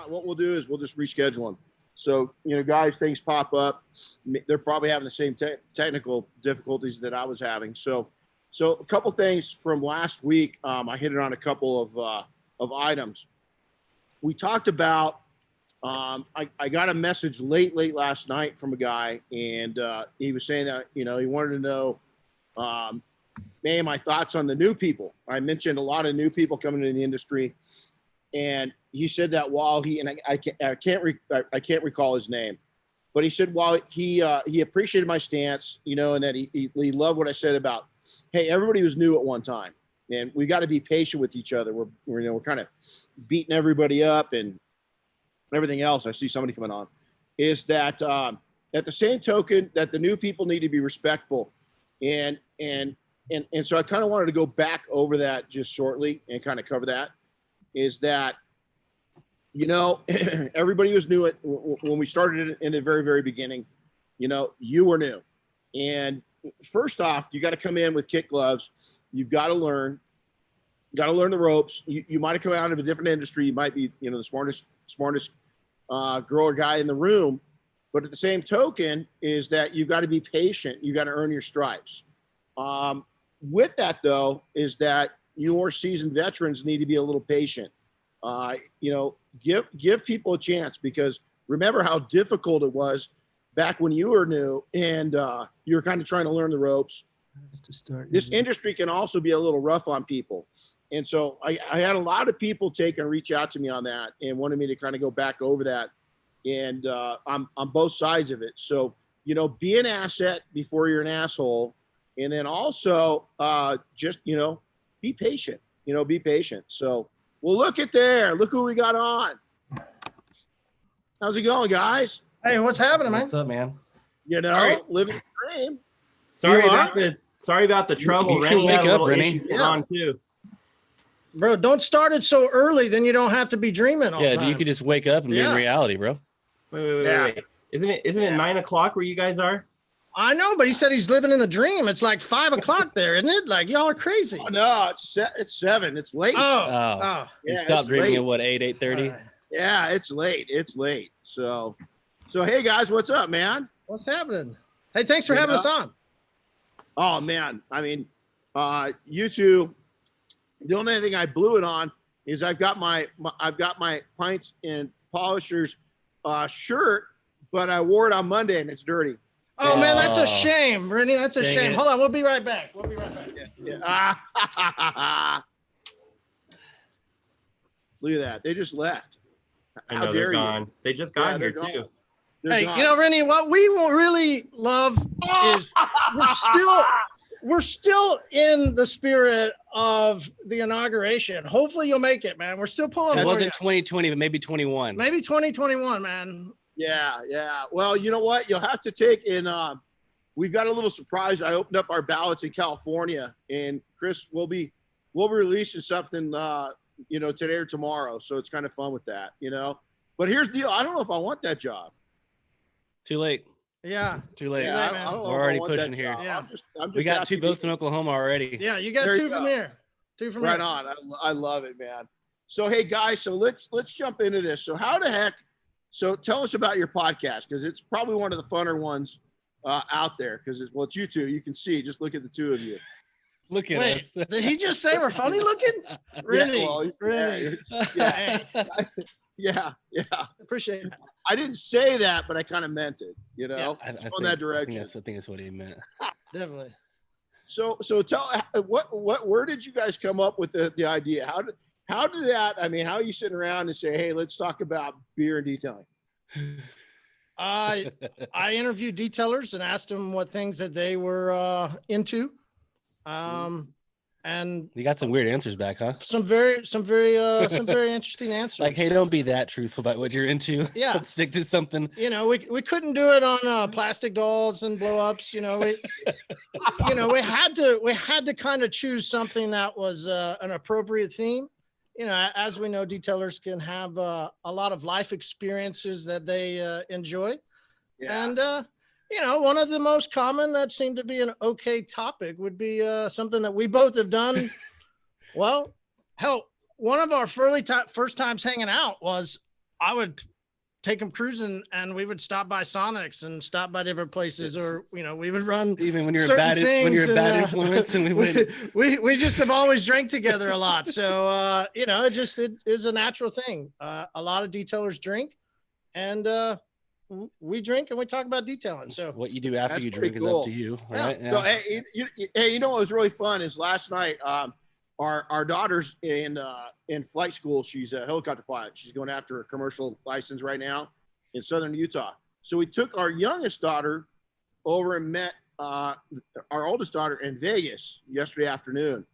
not, what we'll do is we'll just reschedule them. So, guys, things pop up. They're probably having the same technical difficulties that I was having. So a couple things from last week. I hit it on a couple of items. We talked about, I got a message late last night from a guy, and he was saying that, he wanted to know, my thoughts on the new people. I mentioned a lot of new people coming into the industry, and he said that while I can't recall his name, but he said while he appreciated my stance, and that he loved what I said about, hey, everybody was new at one time, and we got to be patient with each other. We're kind of beating everybody up and everything else. I see somebody coming on. Is that at the same token that the new people need to be respectful, and so I kind of wanted to go back over that just shortly and kind of cover that. Is that, everybody was new when we started it in the very, very beginning. You were new. And first off, you got to come in with kit gloves. You've got to learn the ropes. You might have come out of a different industry. You might be, the smartest girl or guy in the room. But at the same token is that you've got to be patient. You got to earn your stripes. With that, though, is that your seasoned veterans need to be a little patient. Give people a chance, because remember how difficult it was back when you were new and you were kind of trying to learn the ropes. This industry can also be a little rough on people. And so I had a lot of people reach out to me on that and wanted me to kind of go back over that. And I'm on both sides of it. So, be an asset before you're an asshole. And then also just, be patient, be patient. So, well, look who we got on. How's it going, guys? Hey, what's happening, man? What's up, man? Living the dream. Sorry about the trouble. Renny had a little issue on too. Bro, don't start it so early, then you don't have to be dreaming all the time. Yeah, you could just wake up and be in reality, bro. Wait. Isn't it 9 o'clock where you guys are? I know, but he said he's living in the dream. It's like 5 o'clock there, isn't it? Like, y'all are crazy. Oh, no, it's 7. It's late. Oh. You stopped dreaming at what, 8:30? Right. Yeah, it's late. So hey guys, what's up, man? What's happening? Hey, thanks for having us on. Oh man, I mean, you two. The only thing I blew it on is I've got my Pints and Polishers shirt, but I wore it on Monday and it's dirty. Oh man, that's a shame, Renny. That's a shame. It. Hold on, we'll be right back. Yeah. Look at that. They just left. I know they're gone. They just got here too. Hey, Renny, what we really love is we're still in the spirit of the inauguration. Hopefully you'll make it, man. We're still pulling. It wasn't 2020, but maybe 21. Maybe 2021, man. Yeah. Well, you know what? You'll have to take in. We've got a little surprise. I opened up our ballots in California, and Chris we'll be releasing something, today or tomorrow. So it's kind of fun with that, But here's the deal. I don't know if I want that job. Too late. Yeah. Too late. Yeah, I don't know. We're already pushing here. Yeah. I'm just We got 2 votes in Oklahoma already. Yeah, you got 2 from here. 2 from here. Right on. I love it, man. So hey guys, so let's jump into this. So how the heck? So tell us about your podcast, because it's probably one of the funner ones out there. Because it's you two. You can see. Just look at the two of you. Look at Wait, us. Did he just say we're funny looking? Really? Yeah. Appreciate it. I didn't say that, but I kind of meant it. I that direction. I think that's what he meant. Definitely. So tell where did you guys come up with the idea? How did that? I mean, how are you sitting around and say, hey, let's talk about beer and detailing? I interviewed detailers and asked them what things that they were into. And You got some weird answers back, huh? some very interesting answers. Like, hey, don't be that truthful about what you're into. Yeah. Let's stick to something. We couldn't do it on plastic dolls and blow ups. We had to kind of choose something that was an appropriate theme. As we know, detailers can have a lot of life experiences that they enjoy. Yeah. And, one of the most common that seemed to be an okay topic would be something that we both have done. Well, hell, one of our first times hanging out was I would take them cruising, and we would stop by Sonics and stop by different places, or we would run even when you're certain bad things, when you're a and, bad influence, and we just have always drank together a lot. So it is a natural thing. A lot of detailers drink, and we drink and we talk about detailing. So what you do after you drink cool. is up to you. Yeah. Right? Yeah. So hey, what was really fun is last night, our daughter's in flight school. She's a helicopter pilot. She's going after a commercial license right now in Southern Utah. So we took our youngest daughter over and met our oldest daughter in Vegas yesterday afternoon,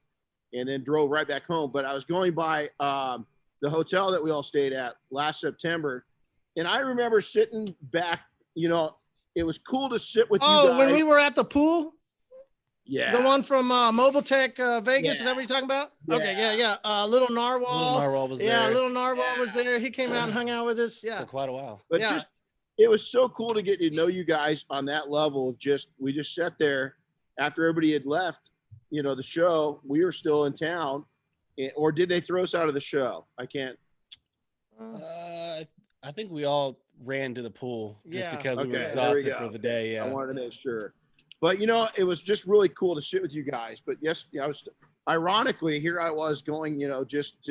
and then drove right back home. But I was going by the hotel that we all stayed at last September, and I remember sitting back. It was cool to sit with you guys. Oh, when we were at the pool. Yeah. The one from Mobile Tech Vegas. Yeah. Is that what you're talking about? Yeah. Okay. Yeah. Little Narwhal. Little Narwhal was there. Little Narwhal was there. He came out and hung out with us. Yeah. For quite a while. But it was so cool to get to know you guys on that level of we just sat there after everybody had left, the show. We were still in town, or did they throw us out of the show? I can't. I think we all ran to the pool just because we were Okay, exhausted for the day. Yeah. I wanted to make sure. But, it was just really cool to sit with you guys. But yes, I was ironically, here I was going, just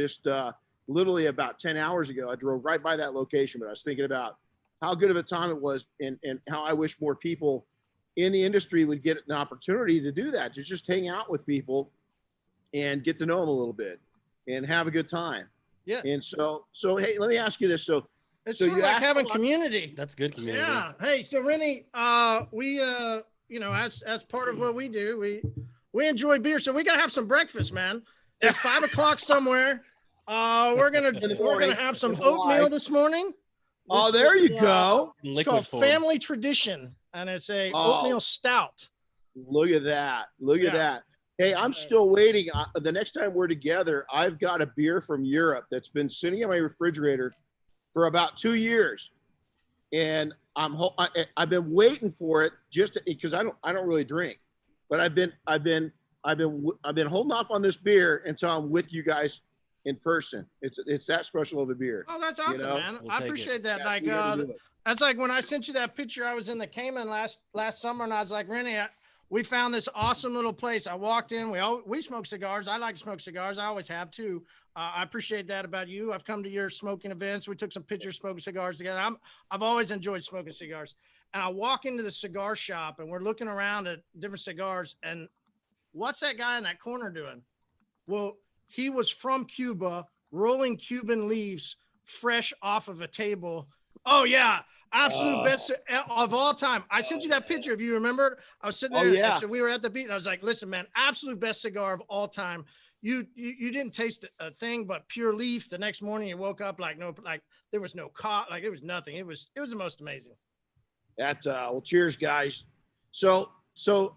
literally about 10 hours ago. I drove right by that location, but I was thinking about how good of a time it was and how I wish more people in the industry would get an opportunity to do that, to just hang out with people and get to know them a little bit and have a good time. Yeah. And so hey, let me ask you this. It's so sort you of like asked having community. That's good community. Yeah. Hey, so Renny, we as part of what we do, we enjoy beer, so we gotta have some breakfast, man. It's 5:00 somewhere. We're gonna have some oatmeal this morning. Oh, there you go. It's called Family Tradition, and it's a oatmeal stout. Look at that. Look at that. Hey, I'm still waiting. The next time we're together, I've got a beer from Europe that's been sitting in my refrigerator for about 2 years, and I've been waiting for it just because I don't really drink, but I've been holding off on this beer until I'm with you guys in person. It's that special of a beer. Oh, that's awesome, man. We'll I appreciate that. Yes, like that's like when I sent you that picture. I was in the Cayman last summer, and I was like, Renny, we found this awesome little place. I walked in. We smoke cigars. I like to smoke cigars. I always have too. I appreciate that about you. I've come to your smoking events. We took some pictures smoking cigars together. I've always enjoyed smoking cigars. And I walk into the cigar shop, and we're looking around at different cigars. And what's that guy in that corner doing? Well, he was from Cuba, rolling Cuban leaves fresh off of a table. Oh yeah. Absolute best of all time. I sent you that picture. If you remember, I was sitting there. Oh, yeah. So we were at the beach, and I was like, "Listen, man, absolute best cigar of all time. You didn't taste a thing but pure leaf. The next morning, you woke up like there was no like it was nothing. It was the most amazing." Well, cheers, guys. So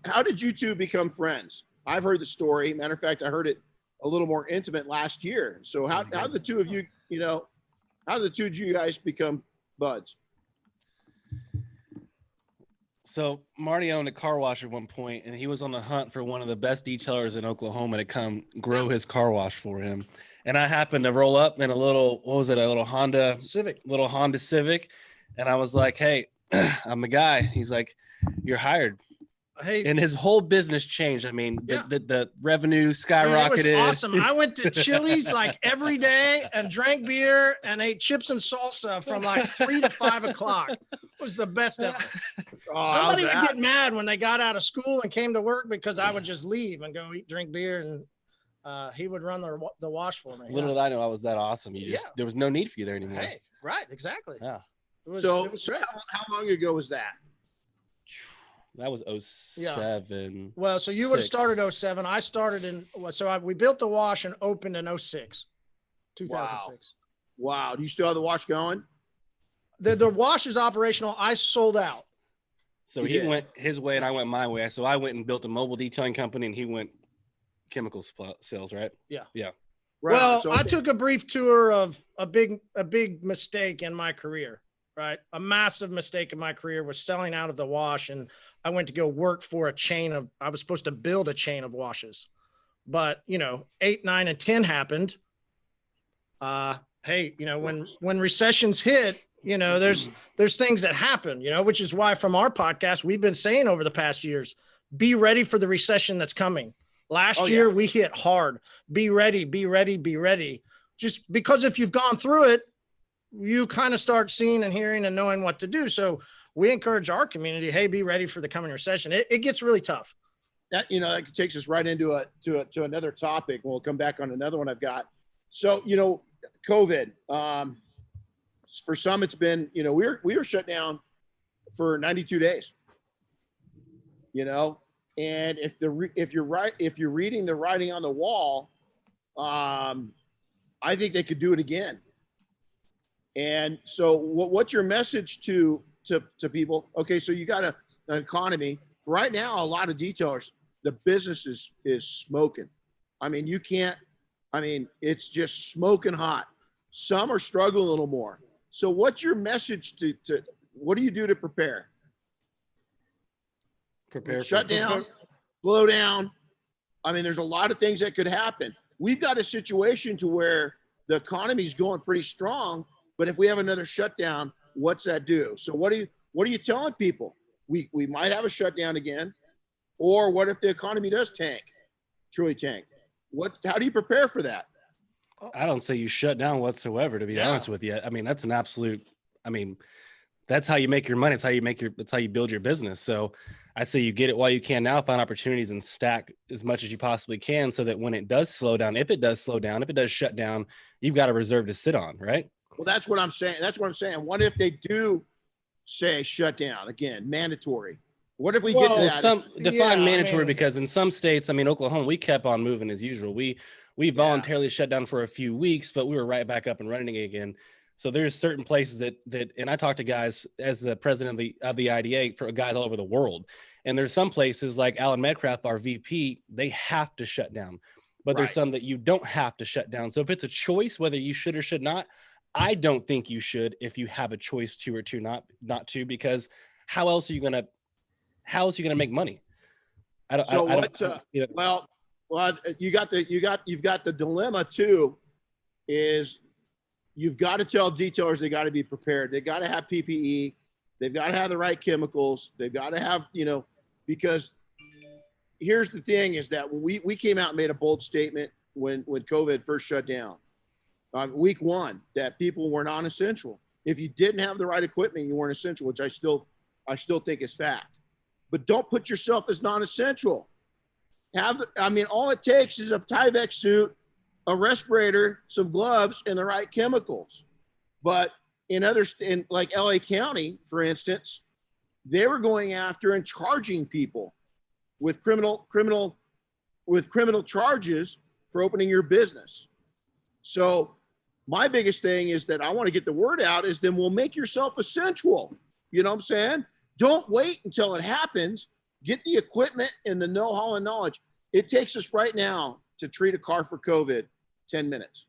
how did you two become friends? I've heard the story. Matter of fact, I heard it a little more intimate last year. So how did the two of you, how did the two of you guys become buds? So Marty owned a car wash at one point, and he was on the hunt for one of the best detailers in Oklahoma to come grow his car wash for him. And I happened to roll up in a little Honda Civic. And I was like, "Hey, I'm the guy." He's like, "You're hired." Hey, and his whole business changed. I mean, the revenue skyrocketed. It was awesome. I went to Chili's like every day and drank beer and ate chips and salsa from like 3 to 5 o'clock. It was the best ever. Somebody would get mad when they got out of school and came to work because I would just leave and go drink beer, and he would run the wash for me. Little did I know I was that awesome. There was no need for you there anymore. Hey, right, exactly. Yeah. It was how long ago was that? That was 07. Well, so you would have started 07. I started we built the wash and opened in 06, 2006. Wow. Do you still have the wash going? The wash is operational. I sold out. So he went his way and I went my way. So I went and built a mobile detailing company, and he went chemical sales, right? Yeah. Yeah. Right. Well, I took a brief tour of a big mistake in my career, right? A massive mistake in my career was selling out of the wash, and I went to go work for I was supposed to build a chain of washes, but 8, 9, and 10 happened. hey, when recessions hit, there's things that happen, which is why from our podcast, we've been saying over the past years, be ready for the recession that's coming. Last year, we hit hard. Be ready, be ready, be ready. Just because if you've gone through it, you kind of start seeing and hearing and knowing what to do. So we encourage our community, hey, be ready for the coming recession. It gets really tough. That, that takes us right into to another topic. We'll come back on another one I've got. So, COVID, for some, it's been, we were shut down for 92 days, and if you're reading the writing on the wall, I think they could do it again. And so what's your message to people? Okay. So you got an economy right now, a lot of detailers, the business is smoking. I mean, it's just smoking hot. Some are struggling a little more. So what's your message to what do you do to prepare? Shut down, slow down. I mean, there's a lot of things that could happen. We've got a situation to where the economy's going pretty strong, but if we have another shutdown, what's that do? So what are you telling people? We might have a shutdown again, or what if the economy does truly tank? How do you prepare for that? I don't say you shut down whatsoever, to be honest with you. I mean, that's that's how you make your money. It's how you build your business. So I say you get it while you can now, find opportunities and stack as much as you possibly can so that when it does slow down, if it does shut down, you've got a reserve to sit on, right? Well, that's what I'm saying. What if they do say shut down again, mandatory? What if we get to that? Mandatory, because in some states, Oklahoma, we kept on moving as usual. We voluntarily shut down for a few weeks, but we were right back up and running again. So there's certain places that, and I talk to guys as the president of the IDA for guys all over the world. And there's some places like Alan Medcraft, our VP, they have to shut down, but there's some that you don't have to shut down. So if it's a choice, whether you should or should not, I don't think you should, if you have a choice to or to not to, because how else are you going to make money? You've got the dilemma too, is you've got to tell detailers they got to be prepared. They got to have PPE. They've got to have the right chemicals. They've got to have, because here's the thing is that when we came out and made a bold statement when COVID first shut down, week one, that people were non-essential. If you didn't have the right equipment, you weren't essential, which I still think is fact. But don't put yourself as non-essential. All it takes is a Tyvek suit, a respirator, some gloves, and the right chemicals. But in like LA County, for instance, they were going after and charging people with criminal charges for opening your business. So my biggest thing is that I want to get the word out is then we'll make yourself essential. You know what I'm saying? Don't wait until it happens. Get the equipment and the know-how and knowledge. It takes us right now to treat a car for COVID 10 minutes.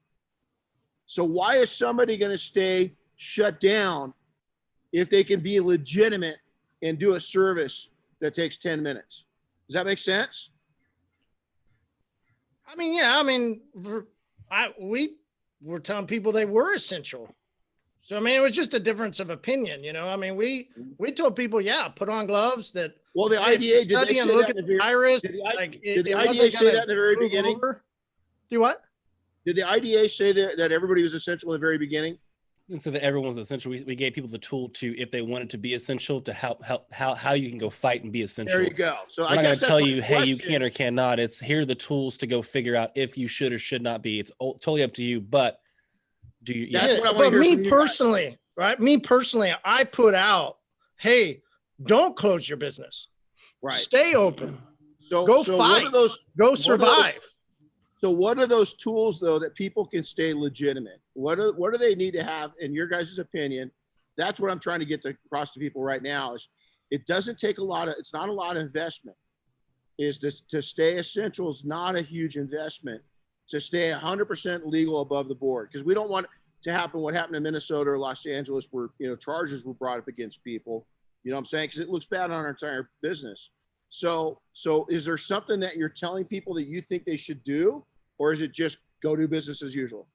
So why is somebody going to stay shut down if they can be legitimate and do a service that takes 10 minutes? Does that make sense? We were telling people they were essential. So, it was just a difference of opinion, we told people, put on gloves that. Well, the IDA, did they say that in the very virus? Did the IDA say that in the very beginning? Do what? Did the IDA say that everybody was essential in the very beginning? And so that everyone's essential. We gave people the tool to, if they wanted to be essential, to help how you can go fight and be essential. There you go. So I'm not going to tell you, hey, you can or cannot. It's here are the tools to go figure out if you should or should not be. It's totally up to you. But do you? That's what I want to hear from you personally, right? Me personally, I put out, hey, don't close your business. Right. Stay open. So fight. What are those? Go survive. So what are those tools though that people can stay legitimate? What do they need to have in your guys' opinion? That's what I'm trying to get across to people right now is it doesn't take it's not a lot of investment. To stay essential is not a huge investment. To stay 100% legal above the board, because we don't want to happen what happened in Minnesota or Los Angeles where charges were brought up against people. You know what I'm saying? Because it looks bad on our entire business. So is there something that you're telling people that you think they should do, or is it just go do business as usual?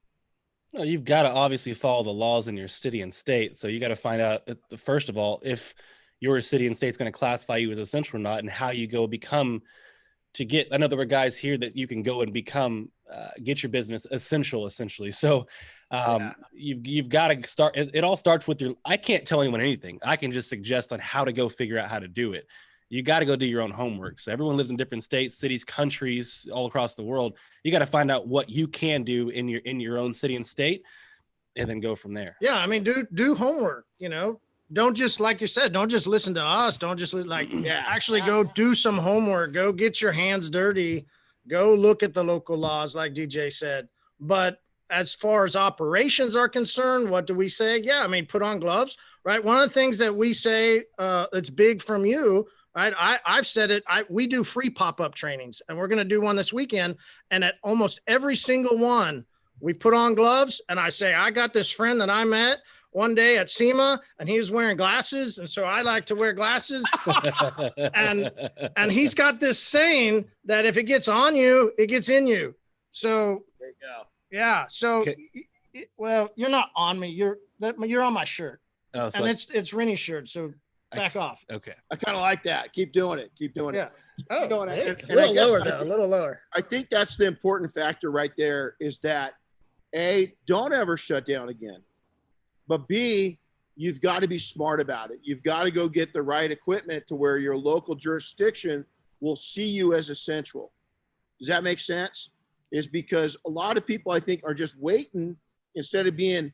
Well, you've got to obviously follow the laws in your city and state. So you got to find out, first of all, if your city and state's going to classify you as essential or not, and how you go become to get. I know there were guys here that you can go and become, get your business essential, essentially. So you've got to start. It all starts with your. I can't tell anyone anything. I can just suggest on how to go figure out how to do it. You got to go do your own homework. So everyone lives in different states, cities, countries, all across the world. You got to find out what you can do in your own city and state, and then go from there. Yeah, I mean, do homework. Don't just, like you said, don't just listen to us. Don't just actually go do some homework. Go get your hands dirty. Go look at the local laws, like DJ said. But as far as operations are concerned, what do we say? Yeah, I mean, put on gloves, right? One of the things that we say that's big from you. Right. I've said it. We do free pop-up trainings, and we're going to do one this weekend. And at almost every single one, we put on gloves, and I say, I got this friend that I met one day at SEMA, and he was wearing glasses. And so I like to wear glasses. and he's got this saying that if it gets on you, it gets in you. So there you go. Yeah. So, well, you're not on me. You're on my shirt. Oh, so and it's Renny's shirt. So back off. Okay. I kind of like that. Keep doing it. Keep doing it. Oh, a little lower though. A little lower. I think that's the important factor right there is that A, don't ever shut down again. But B, you've got to be smart about it. You've got to go get the right equipment to where your local jurisdiction will see you as essential. Does that make sense? Is because a lot of people, I think, are just waiting instead of being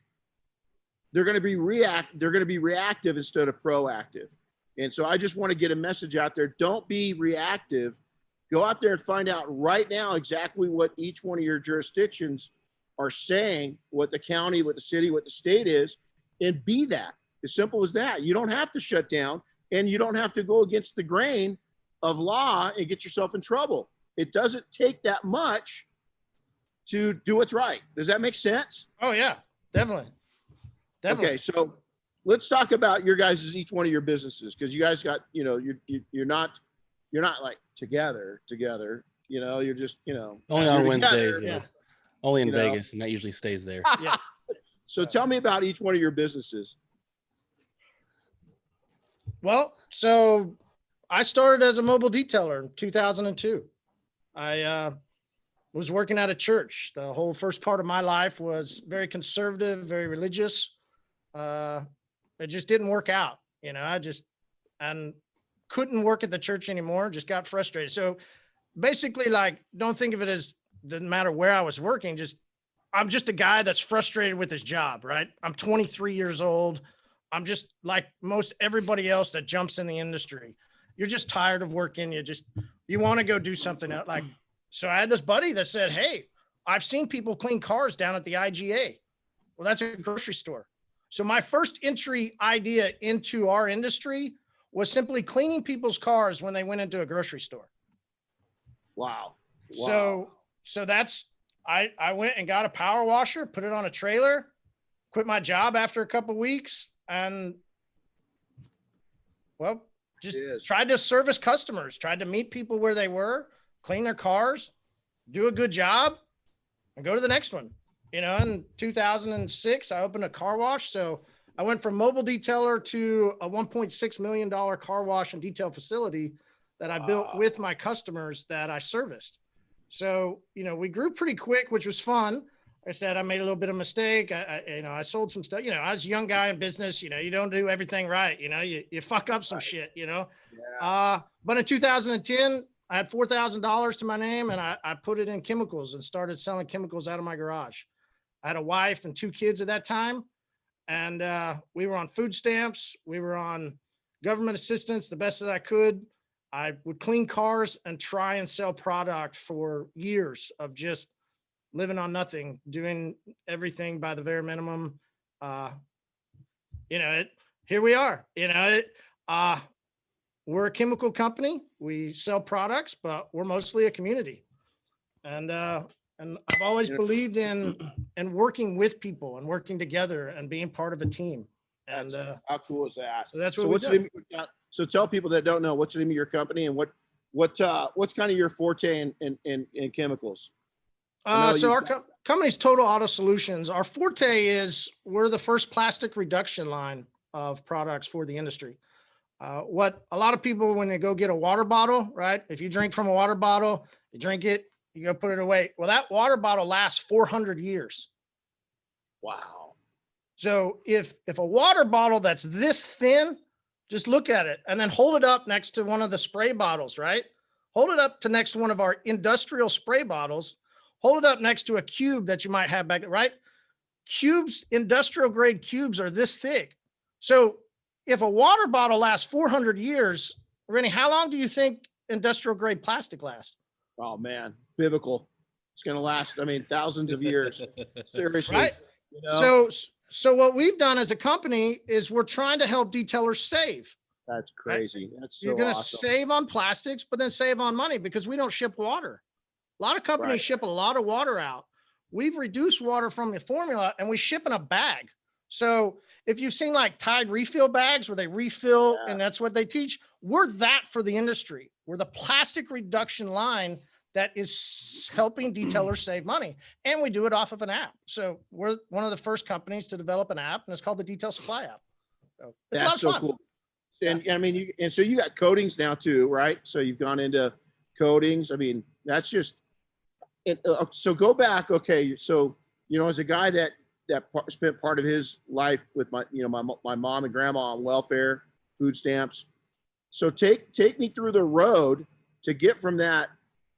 they're going to be reactive instead of proactive. And so I just want to get a message out there. Don't be reactive. Go out there and find out right now exactly what each one of your jurisdictions are saying, what the county, what the city, what the state is, and be that. As simple as that. You don't have to shut down, and you don't have to go against the grain of law and get yourself in trouble. It doesn't take that much to do what's right. Does that make sense? Oh, yeah, definitely. Okay, so let's talk about your guys' each one of your businesses, because you guys got, you're not like together. You're just, only on Wednesdays. Yeah. Only in Vegas, and that usually stays there. Yeah. So tell me about each one of your businesses. Well, so I started as a mobile detailer in 2002. I was working at a church. The whole first part of my life was very conservative, very religious. It just didn't work out. And couldn't work at the church anymore. Just got frustrated. So basically, don't think of it as didn't matter where I was working. I'm just a guy that's frustrated with his job, right? I'm 23 years old. I'm just like most everybody else that jumps in the industry. You're just tired of working. You want to go do something else. So I had this buddy that said, hey, I've seen people clean cars down at the IGA. Well, that's a grocery store. So my first entry idea into our industry was simply cleaning people's cars when they went into a grocery store. Wow. So that's, I went and got a power washer, put it on a trailer, quit my job after a couple of weeks, and tried to service customers, tried to meet people where they were, clean their cars, do a good job, and go to the next one. In 2006, I opened a car wash. So I went from mobile detailer to a $1.6 million car wash and detail facility that I built with my customers that I serviced. So, we grew pretty quick, which was fun. Like I said, I made a little bit of mistake. I sold some stuff. I was a young guy in business. You don't do everything right. You fuck up some shit, Yeah. But in 2010, I had $4,000 to my name, and I put it in chemicals and started selling chemicals out of my garage. I had a wife and 2 kids at that time, and we were on food stamps. We were on government assistance the best that I could. I would clean cars and try and sell product for years of just living on nothing, doing everything by the bare minimum. Here we are. We're a chemical company. We sell products, but we're mostly a community. And I've always believed in working with people and working together and being part of a team. And how cool is that? So that's what So tell people that don't know, what's the name of your company and what's kind of your forte in chemicals? So our company's Total Auto Solutions. Our forte is we're the first plastic reduction line of products for the industry. What a lot of people, when they go get a water bottle, right? If you drink from a water bottle, you drink it, you go put it away. Well, that water bottle lasts 400 years. Wow. So if a water bottle that's this thin, just look at it and then hold it up next to one of the spray bottles, right? Hold it up to next to one of our industrial spray bottles. Hold it up next to a cube that you might have back, right? Cubes, industrial grade cubes are this thick. So if a water bottle lasts 400 years, Renny, how long do you think industrial grade plastic lasts? Oh man, biblical. It's going to last, I mean, thousands of years. Seriously. Right? You know? So what we've done as a company is we're trying to help detailers save. That's crazy. Right? That's so You're going to awesome. save on plastics, but then save on money because we don't ship water. A lot of companies ship a lot of water out. We've reduced water from the formula and we ship in a bag. So if you've seen like Tide refill bags where they refill and that's what they teach, we're that for the industry. We're the plastic reduction line that is helping detailers save money. And we do it off of an app. So we're one of the first companies to develop an app, and it's called the Detail Supply app. So it's that's so fun. Cool. And I mean, and so you got coatings now too, right? So you've gone into coatings. I mean, that's just, so go back. Okay. So, you know, as a guy that spent part of his life with my mom and grandma on welfare, food stamps. So take me through the road to get from that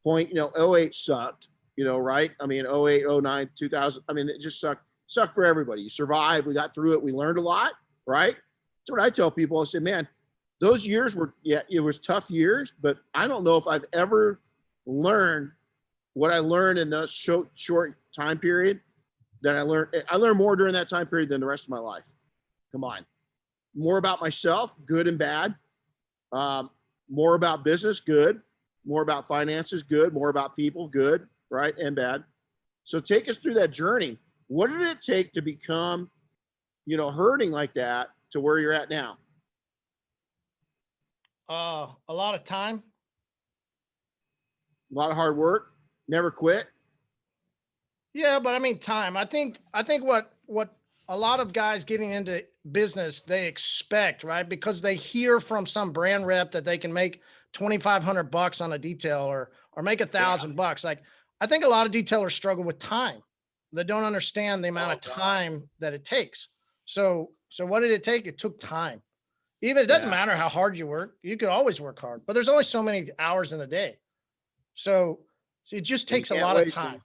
point. You know, 08 sucked, you know, right? I mean, 08, 09, 2000. I mean, it just sucked for everybody. You survived. We got through it. We learned a lot, right? That's what I tell people. I say, man, those years were, it was tough years, but I don't know if I've ever learned what I learned in the short time period that I learned more during that time period than the rest of my life. Come on. More about myself, good and bad. More about business, good. More about finances, good. More about people, good, right, and bad. So take us through that journey. What did it take to become, you know, hurting like that to where you're at now? A lot of time. A lot of hard work. Never quit. Yeah, but I mean, time. I think what a lot of guys getting into business, they expect, right? Because they hear from some brand rep that they can make $2,500 on a detail or make $1,000. Like, I think a lot of detailers struggle with time. They don't understand the amount of time that it takes. So what did it take? It took time. Even it doesn't matter how hard you work. You could always work hard, but there's only so many hours in the day. So it just takes a lot of time.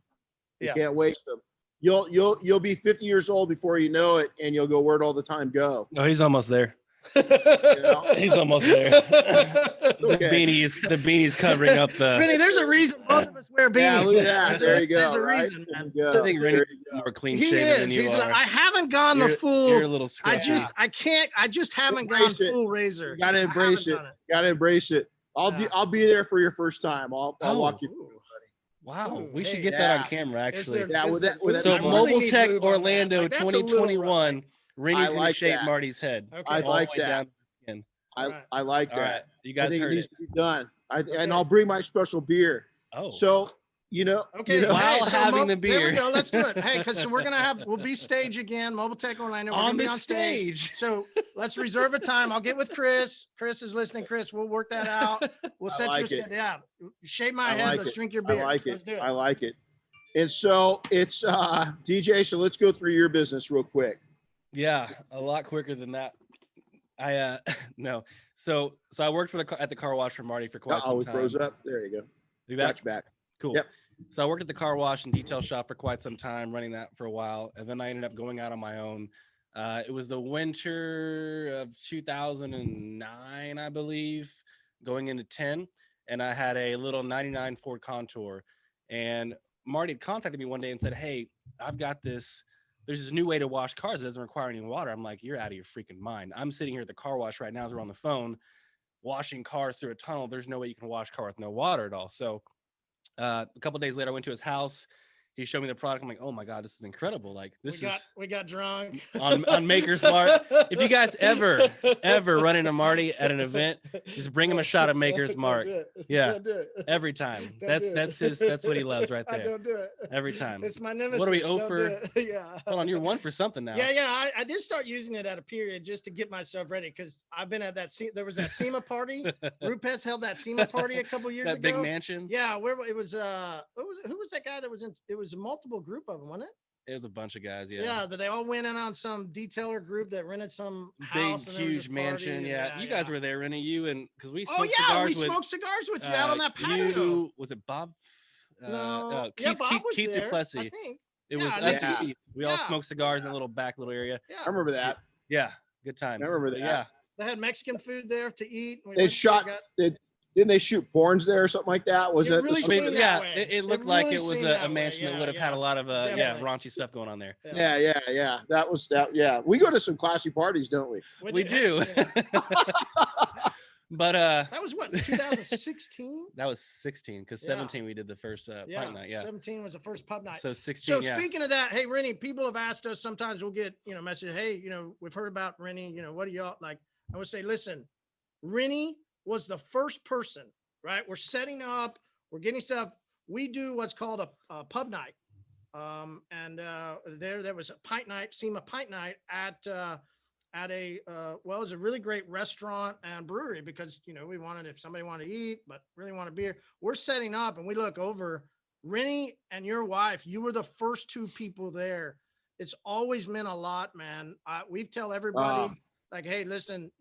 You can't waste them. You'll be 50 years old before you know it, and you'll go, where'd all the time go? No, he's almost there. You know? He's almost there. The beanie's covering up the. Renny, there's a reason both of us wear beanies. Yeah, look at that. There you go. There's a right? reason. I think Renny's more clean shaven than you He's are. Like, I haven't gone the full. You're a little scratchy. I just haven't gone full razor. You gotta embrace it. Gotta embrace it. I'll be there for your first time. I'll walk you through. Wow, we should get that on camera, actually. So Mobile Tech Orlando 2021, Renny's going to shave Marty's head. Okay. I like that. I like that. All right. You guys heard it. Needs to be done. And I'll bring my special beer. Oh. So, you know. Okay. You know, while having the beer. There we go. Let's do it. Hey, because we'll be stage again. Mobile Tech Orlando. We're on be the on stage. So let's reserve a time. I'll get with Chris. Chris is listening. Chris, we'll work that out. We'll set you a schedule. Yeah. Shave my head. Let's drink your beer. I like it. Let's do it. I like it. And so it's DJ. So let's go through your business real quick. Yeah, a lot quicker than that. No. So I worked at the car wash for Marty for quite some time. Oh, it froze up. There you go. Be back. Gotcha back. Cool. Yep. So I worked at the car wash and detail shop for quite some time, running that for a while, and then I ended up going out on my own. It was the winter of 2009, I believe, going into 10, and I had a little 99 Ford Contour, and Marty had contacted me one day and said, "Hey, I've got this. There's this new way to wash cars that doesn't require any water." I'm like, "You're out of your freaking mind. I'm sitting here at the car wash right now as we're on the phone washing cars through a tunnel. There's no way you can wash car with no water at all." So a couple of days later, I went to his house. He showed me the product. I'm like, oh my God, this is incredible. Like we got drunk on Maker's Mark. If you guys ever run into Marty at an event, just bring him a shot of Maker's Mark. Yeah. Every time. That's what he loves right there. I don't do it. Every time. It's my nemesis. What are we over? Yeah. Hold on, you're 1 for something now. Yeah. I did start using it at a period just to get myself ready because I've been at that there was that SEMA party. Rupes held that SEMA party a couple years ago. That big mansion. Yeah, where it was who was that guy that was in it was a multiple group of them, wasn't it? It was a bunch of guys, yeah. Yeah, but they all went in on some detailer group that rented some big, house. And huge mansion. Yeah, you guys were there, Renny. You and because we smoked cigars with you out on that patio. Was it Bob? No, Keith, Bob was Keith there, Duplessis. I think. It was us and Keith. We all smoked cigars in a little back little area. Yeah, I remember that. Yeah, good times. I remember that. Yeah, they had Mexican food there to eat. Didn't they shoot porns there or something like that? Was it? Really it looked like it was a mansion that would have had a lot of raunchy stuff going on there. Yeah. That was that. Yeah, we go to some classy parties, don't we? We do. But that was what 2016. That was 16 because 17 we did the first pint night. Yeah, 17 was the first pub night. So 16. So speaking of that, hey Renny, people have asked us. Sometimes we'll get messages. Hey, we've heard about Renny. What do y'all like? I would say, listen, Renny was the first person. Right, we're setting up. We're getting stuff. We do what's called a pub night. And there was a pint night, SEMA pint night at a it was a really great restaurant and brewery because we wanted, if somebody wanted to eat but really wanted beer, we're setting up and we look over. Renny and your wife, you were the first 2 people there. It's always meant a lot, man. We tell everybody like, hey, listen,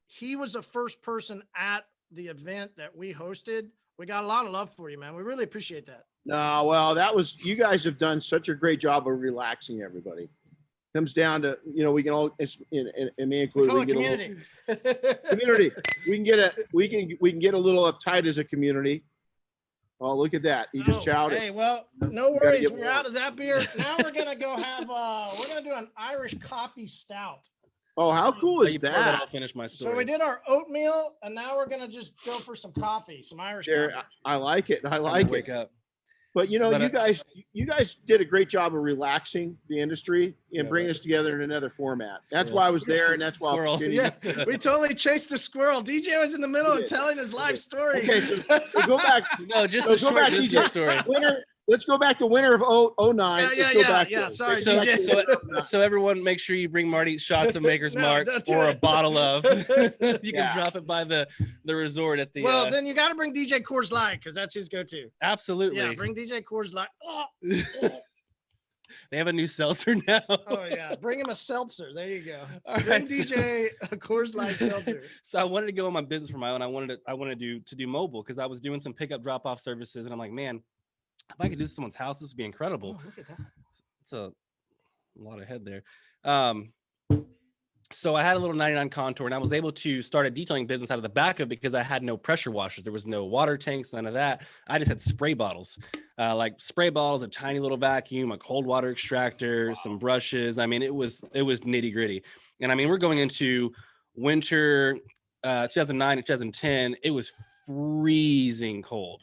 he was the first person at the event that we hosted. We got a lot of love for you, man. We really appreciate that. No, well, you guys have done such a great job of relaxing everybody. Comes down to we can all and me included, we get community. Community. We can get a little uptight as a community. Oh, look at that! He just shouted. Hey, well, no worries. We're out of that beer. Now we're gonna go have we're gonna do an Irish coffee stout. Oh, how cool is that? I'll finish my story. So we did our oatmeal, and now we're gonna just go for some coffee, some Irish coffee. I like it. I like it. Wake up. But you guys did a great job of relaxing the industry and bringing us together in another format. That's why I was there, and that's why I'll continue. Yeah, we totally chased a squirrel. DJ was in the middle of telling his life story. Okay, so go back. No, just a short DJ story. Let's go back to winter of 09. Yeah. Sorry, DJ. So everyone, make sure you bring Marty shots of Maker's Mark or a bottle of. You can drop it by the resort at the. Well, then you got to bring DJ Coors Light because that's his go-to. Absolutely. Yeah, bring DJ Coors Light. They have a new seltzer now. Oh yeah, bring him a seltzer. There you go. Bring DJ a Coors Light seltzer. So I wanted to go on my business for my own. I wanted to do mobile because I was doing some pickup drop-off services, and I'm like, man, if I could do this to someone's house, this would be incredible. Oh, look at that. It's a lot of head there. So I had a little 99 contour, and I was able to start a detailing business out of the back of it because I had no pressure washers. There was no water tanks, none of that. I just had spray bottles, a tiny little vacuum, a cold water extractor, some brushes. I mean, it was nitty gritty. And I mean, we're going into winter 2009 and 2010. It was freezing cold.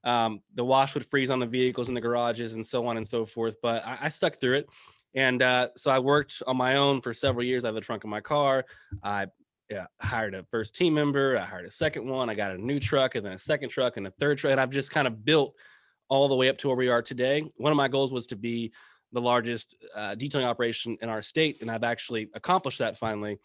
The wash would freeze on the vehicles in the garages and so on and so forth. But I stuck through it. And so I worked on my own for several years. I had the trunk of my car. I hired a first team member. I hired a second one. I got a new truck and then a second truck and a third truck. And I've just kind of built all the way up to where we are today. One of my goals was to be the largest detailing operation in our state. And I've actually accomplished that finally.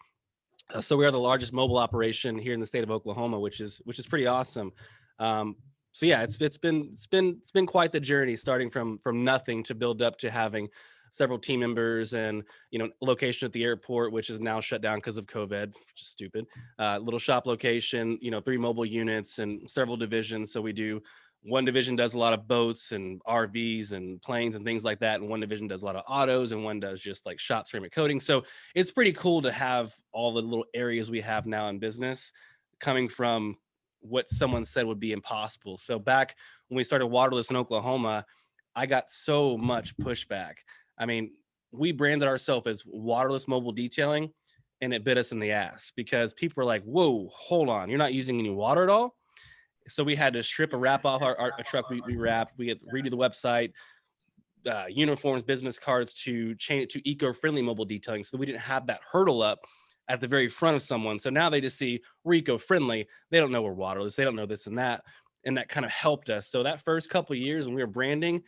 So we are the largest mobile operation here in the state of Oklahoma, which is pretty awesome. So yeah, it's been quite the journey, starting from nothing to build up to having several team members and location at the airport, which is now shut down because of COVID, which is stupid. Little shop location, 3 mobile units and several divisions. So we do one division does a lot of boats and RVs and planes and things like that, and one division does a lot of autos, and one does just like shop ceramic coating. So it's pretty cool to have all the little areas we have now in business coming from what someone said would be impossible. So back when we started Waterless in Oklahoma, I got so much pushback. I mean, we branded ourselves as Waterless Mobile Detailing, and it bit us in the ass because people were like, whoa, hold on, you're not using any water at all? So we had to strip a wrap off our truck. We wrapped, we had to redo the website, uniforms, business cards to change to eco-friendly mobile detailing. So we didn't have that hurdle up at the very front of someone. So now they just see we're eco-friendly. They don't know we're waterless. They don't know this and that. And that kind of helped us. So that first couple of years when we were branding,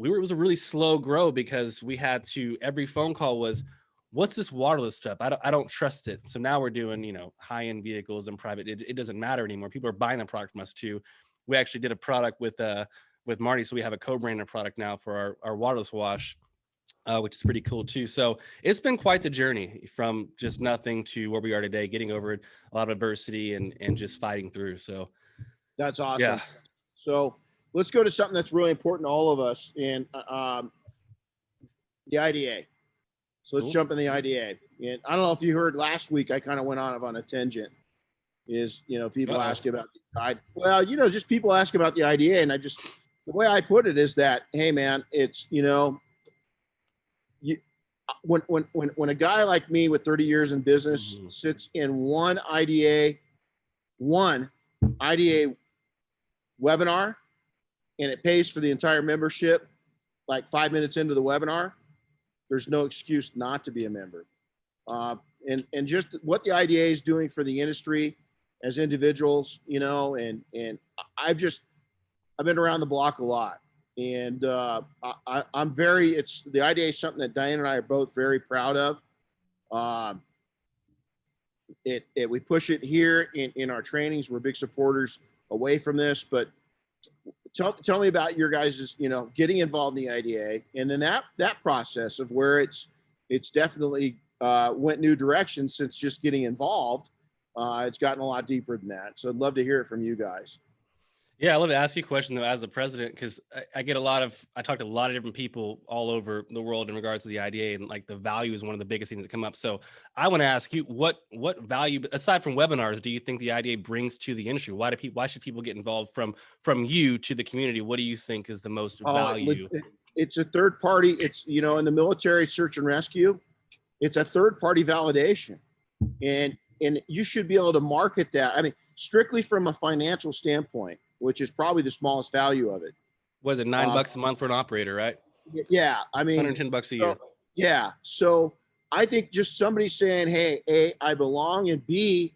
it was a really slow grow because we had to, every phone call was, what's this waterless stuff? I don't trust it. So now we're doing, high-end vehicles and private. It doesn't matter anymore. People are buying the product from us too. We actually did a product with Marty. So we have a co-branded product now for our waterless wash, which is pretty cool too. So it's been quite the journey from just nothing to where we are today, getting over a lot of adversity and just fighting through. So that's awesome. Yeah. So let's go to something that's really important to all of us, and the IDA. So let's jump in the IDA. And I don't know if you heard last week, I kind of went on a tangent. People ask about just people ask about the IDA, and the way I put it is that, hey man, it's when a guy like me with 30 years in business sits in one IDA webinar, and it pays for the entire membership, like 5 minutes into the webinar, there's no excuse not to be a member. And just what the IDA is doing for the industry as individuals, and I've been around the block a lot, and the IDA is something that Diane and I are both very proud of. We push it here in our trainings. We're big supporters away from this, but tell me about your guys' getting involved in the IDA, and then that process of where it's definitely went new directions since just getting involved. It's gotten a lot deeper than that. So I'd love to hear it from you guys. Yeah, I'd love to ask you a question though, as the president, because I talk to a lot of different people all over the world in regards to the IDA, and like the value is one of the biggest things that come up. So I want to ask you, what value, aside from webinars, do you think the IDA brings to the industry? Why should people get involved from you to the community? What do you think is the most value? It's a third party. It's, in the military search and rescue, it's a third party validation, and you should be able to market that. I mean, strictly from a financial standpoint, which is probably the smallest value of it. Was it $9 a month for an operator, right? Yeah. I mean, $110 a year. Yeah. So I think just somebody saying, hey, A, I belong, and B,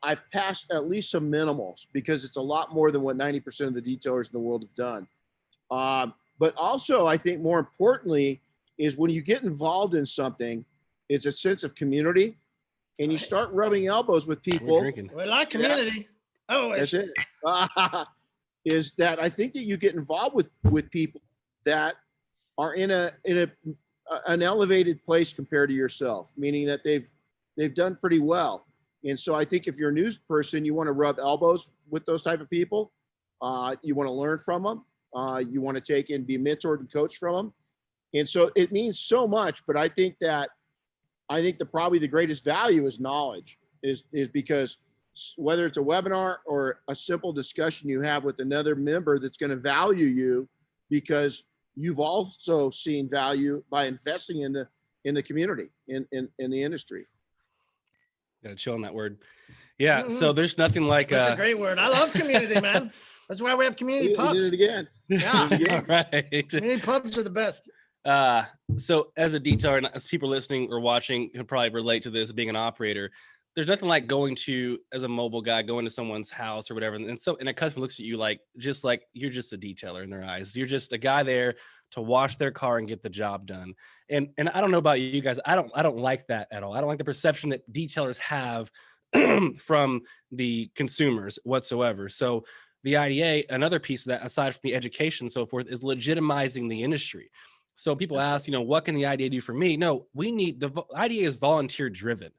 I've passed at least some minimals, because it's a lot more than what 90% of the detailers in the world have done. But also, I think more importantly is when you get involved in something, it's a sense of community, and you start rubbing elbows with people. We like community. Yeah. Oh, that's it. Is that I think that you get involved with people that are in an elevated place compared to yourself, meaning that they've done pretty well. And so I think if you're a news person, you want to rub elbows with those type of people. You want to learn from them. You want to take and be mentored and coached from them. And so it means so much. But I think probably the greatest value is knowledge, is because whether it's a webinar or a simple discussion you have with another member that's going to value you, because you've also seen value by investing in the community, in the industry. Gotta chill on that word. Yeah. Mm-hmm. So there's nothing like that's a great word. I love community, man. That's why we have community pubs. You did it again. Yeah. Right. Community pubs are the best. So as a detailer, and as people listening or watching can probably relate to this, being an operator, there's nothing like going to, as a mobile guy, going to someone's house or whatever. And a customer looks at you like you're just a detailer in their eyes. You're just a guy there to wash their car and get the job done. And I don't know about you guys. I don't like that at all. I don't like the perception that detailers have from the consumers whatsoever. So the IDA, another piece of that, aside from the education and so forth, is legitimizing the industry. So people ask, what can the IDA do for me? No, the IDA is volunteer driven.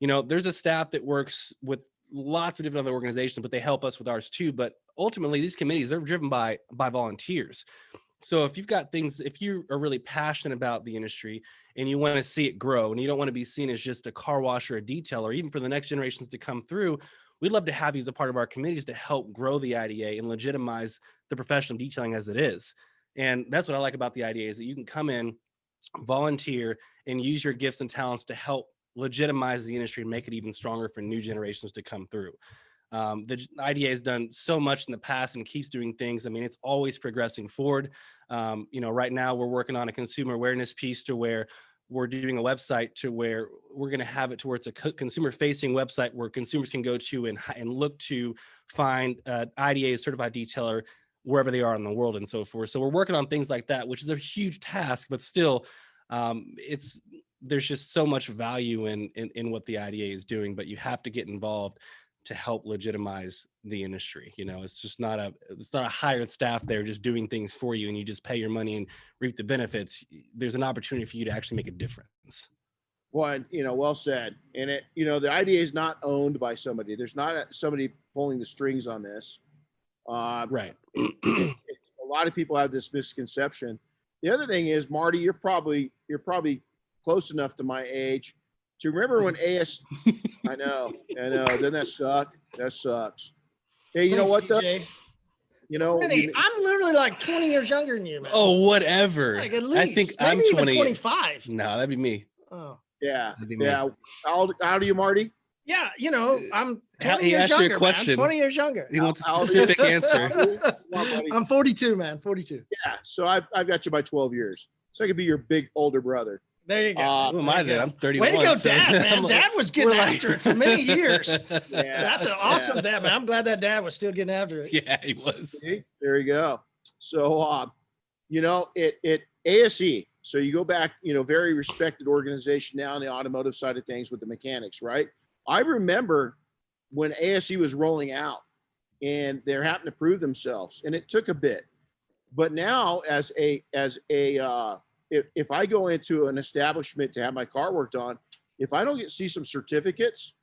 There's a staff that works with lots of different other organizations, but they help us with ours too. But ultimately, these committees, they're driven by volunteers. So if you are really passionate about the industry and you want to see it grow, and you don't want to be seen as just a car wash or a detailer, even for the next generations to come through, we'd love to have you as a part of our committees to help grow the IDA and legitimize the profession of detailing as it is. And that's what I like about the IDA, is that you can come in, volunteer, and use your gifts and talents to help legitimize the industry and make it even stronger for new generations to come through. The IDA has done so much in the past and keeps doing things. I mean, it's always progressing forward. Right now we're working on a consumer awareness piece to where we're doing a website to where we're going to have it to where it's a consumer facing website where consumers can go to and look to find IDA certified detailer wherever they are in the world and so forth. So we're working on things like that, which is a huge task, but still there's just so much value in what the IDA is doing, but you have to get involved to help legitimize the industry. It's just not a hired staff there just doing things for you and you just pay your money and reap the benefits. There's an opportunity for you to actually make a difference. Well, well said. And the IDA is not owned by somebody. There's not somebody pulling the strings on this. Right. A lot of people have this misconception. The other thing is, Marty, you're probably close enough to my age to remember when I know. Doesn't that suck? That sucks. Hey, you know what though? Renny, I'm literally like 20 years younger than you, man. Oh, whatever. Like at least. I think maybe I'm even 20. 25. No, that'd be me. Oh. Yeah. That'd be me. Yeah. How old are you, Marty? Yeah, I'm 20 He years asked you a younger, question. man. 20 years younger. He wants a specific answer. Come on, buddy. I'm 42, man. 42. Yeah. So I've got you by 12 years. So I could be your big older brother. There you go. Who am I then? I'm 31. Way to go, so Dad, man. Dad was getting after it for many years. Yeah. That's an awesome dad, man. I'm glad that dad was still getting after it. Yeah, he was. See? There you go. So, it ASE. So you go back, very respected organization now in the automotive side of things with the mechanics, right? I remember when ASE was rolling out and they're having to prove themselves, and it took a bit. But now, if I go into an establishment to have my car worked on, if I don't see some certificates,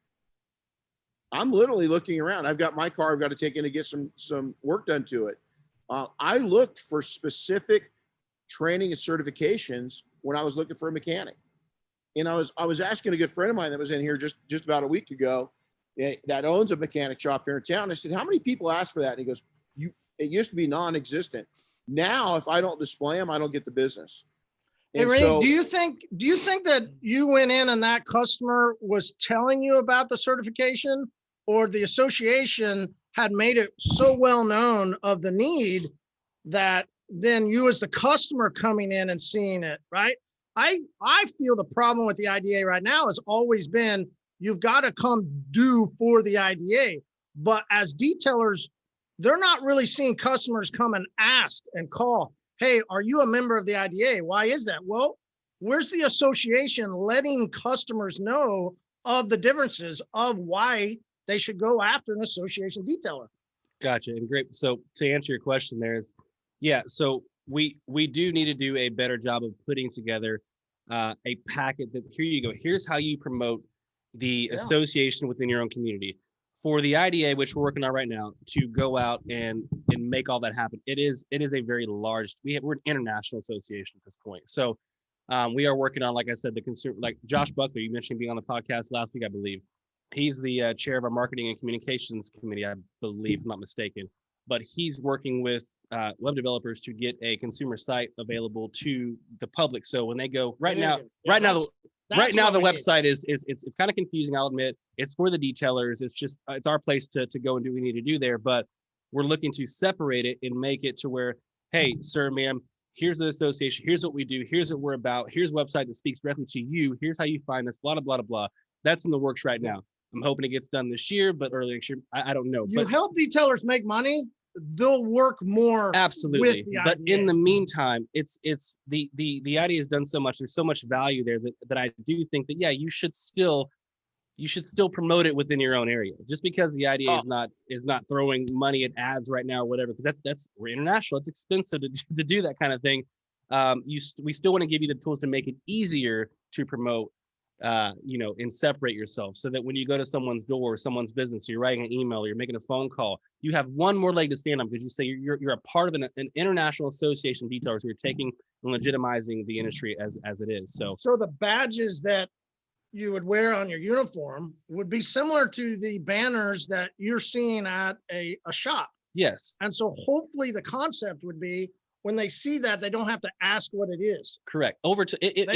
I'm literally looking around. I've got my car, I've got to take in to get some work done to it. I looked for specific training and certifications when I was looking for a mechanic. And I was asking a good friend of mine that was in here just about a week ago that owns a mechanic shop here in town. I said, how many people ask for that? And he goes, it used to be non-existent. Now, if I don't display them, I don't get the business. Hey, Renny, do you think that you went in and that customer was telling you about the certification, or the association had made it so well known of the need that then you as the customer coming in and seeing it, right? I feel the problem with the IDA right now has always been you've got to come due for the IDA, but as detailers, they're not really seeing customers come and ask and call, hey, are you a member of the IDA? Why is that? Well, where's the association letting customers know of the differences of why they should go after an association detailer? Gotcha. And great. So to answer your question there is, so we do need to do a better job of putting together a packet that, here you go. Here's how you promote the association within your own community. For the IDA, which we're working on right now, to go out and make all that happen. It is a very large, we're an international association at this point. So we are working on, like I said, the consumer, like Josh Buckley, you mentioned being on the podcast last week, I believe. He's the chair of our marketing and communications committee, I believe, if I'm not mistaken. But he's working with web developers to get a consumer site available to the public. So when they go right now, the website is it's kind of confusing. I'll admit it's for the detailers. It's our place to go and do what we need to do there. But we're looking to separate it and make it to where, hey, sir, ma'am, here's the association. Here's what we do. Here's what we're about. Here's a website that speaks directly to you. Here's how you find us. Blah, blah, blah, blah. That's in the works right now. I'm hoping it gets done this year, but early next year, I don't know. You help detailers make money, they'll work more. Absolutely. But in the meantime, it's the IDA has done so much. There's so much value there that I do think that, you should still promote it within your own area. Just because the IDA is not throwing money at ads right now or whatever, because we're international. It's expensive to do that kind of thing. We still want to give you the tools to make it easier to promote, and separate yourself, so that when you go to someone's door, someone's business, you're writing an email, or you're making a phone call, you have one more leg to stand on, because you say you're a part of an international association of detailers who are taking and legitimizing the industry as it is. So the badges that you would wear on your uniform would be similar to the banners that you're seeing at a shop. Yes. And so hopefully the concept would be, when they see that, they don't have to ask what it is. Correct. They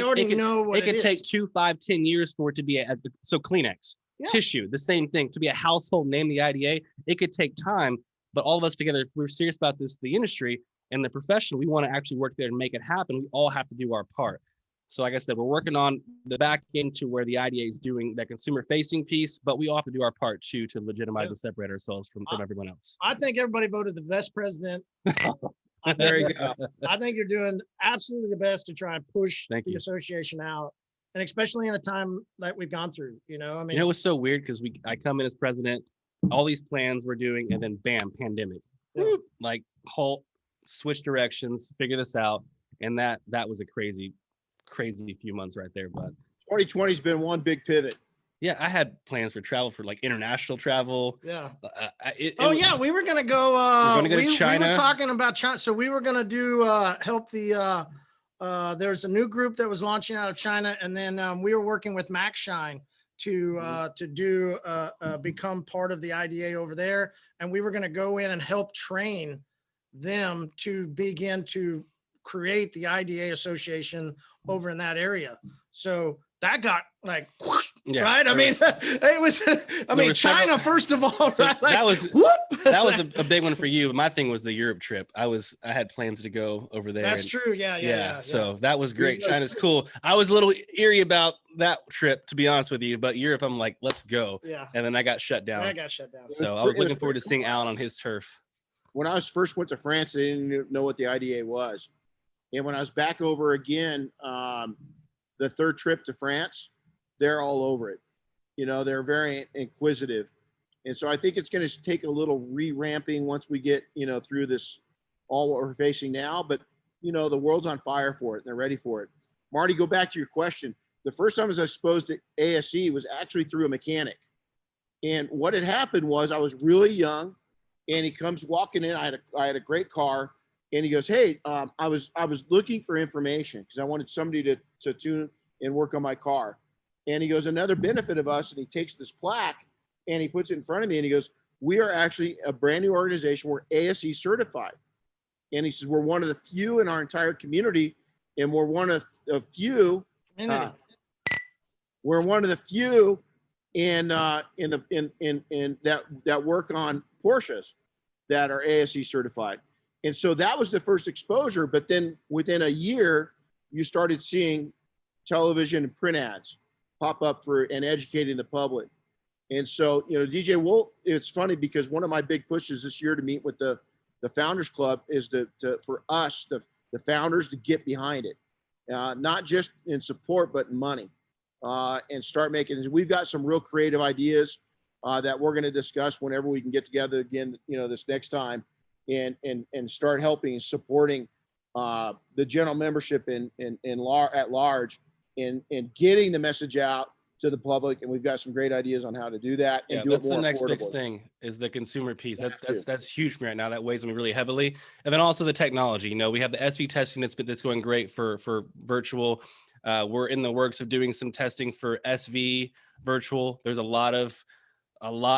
already know what it could take 2, 5, 10 years for it to be so Kleenex. Tissue, the same thing. To be a household name, the IDA, it could take time, but all of us together, if we're serious about this, the industry and the profession, we want to actually work there and make it happen. We all have to do our part. So like I said, we're working on the back end to where the IDA is doing that consumer facing piece, but we all have to do our part too to legitimize and separate ourselves from everyone else. I think everybody voted the best president. There you go. I think you're doing absolutely the best to try and push the association out. And especially in a time like we've gone through, I mean, it was so weird because I come in as president, all these plans we're doing, and then bam, pandemic. Whoop, like halt, switch directions, figure this out. And that was a crazy few months right there. But 2020 has been one big pivot. Yeah, I had plans for travel, for like international travel. Yeah. We were gonna go. We're gonna go to China. We were talking about China, so we were gonna do help the. There's a new group that was launching out of China, and then we were working with Max Shine to do become part of the IDA over there, and we were gonna go in and help train them to begin to create the IDA association over in that area. So that got like, right? I mean, it was, China, first of all, so right? Like, that was a big one for you. My thing was the Europe trip. I had plans to go over there. That's true. Yeah. So that was great. China's cool. I was a little eerie about that trip, to be honest with you, but Europe, I'm like, let's go. Yeah. And then I got shut down. So I was looking forward to seeing Alan on his turf. When I first went to France, I didn't know what the IDA was. And when I was back over again, the third trip to France, they're all over it. They're very inquisitive. And so I think it's going to take a little re-ramping once we get, through this, all what we're facing now. But, the world's on fire for it and they're ready for it. Marty, go back to your question. The first time I was exposed to ASE was actually through a mechanic. And what had happened was I was really young and he comes walking in. I had a great car. And he goes, hey, I was looking for information because I wanted somebody to tune and work on my car. And he goes, another benefit of us, and he takes this plaque and he puts it in front of me and he goes, we are actually a brand new organization. We're ASE certified. And he says, we're one of the few in our entire community, and we're one of the few. We're one of the few in that work on Porsches that are ASE certified. And so that was the first exposure. But then within a year, you started seeing television and print ads pop up and educating the public. And so, DJ, it's funny because one of my big pushes this year to meet with the Founders Club is for us, the founders, to get behind it, not just in support, but in money, and start making. We've got some real creative ideas that we're going to discuss whenever we can get together again, this next time. And start helping and supporting the general membership at large and getting the message out to the public. And we've got some great ideas on how to do that. And do that's it more the next affordably. big thing is the consumer piece. That's huge for me right now. That weighs on me really heavily. And then also the technology. We have the SV testing that's going great for virtual. We're in the works of doing some testing for SV virtual. There's a lot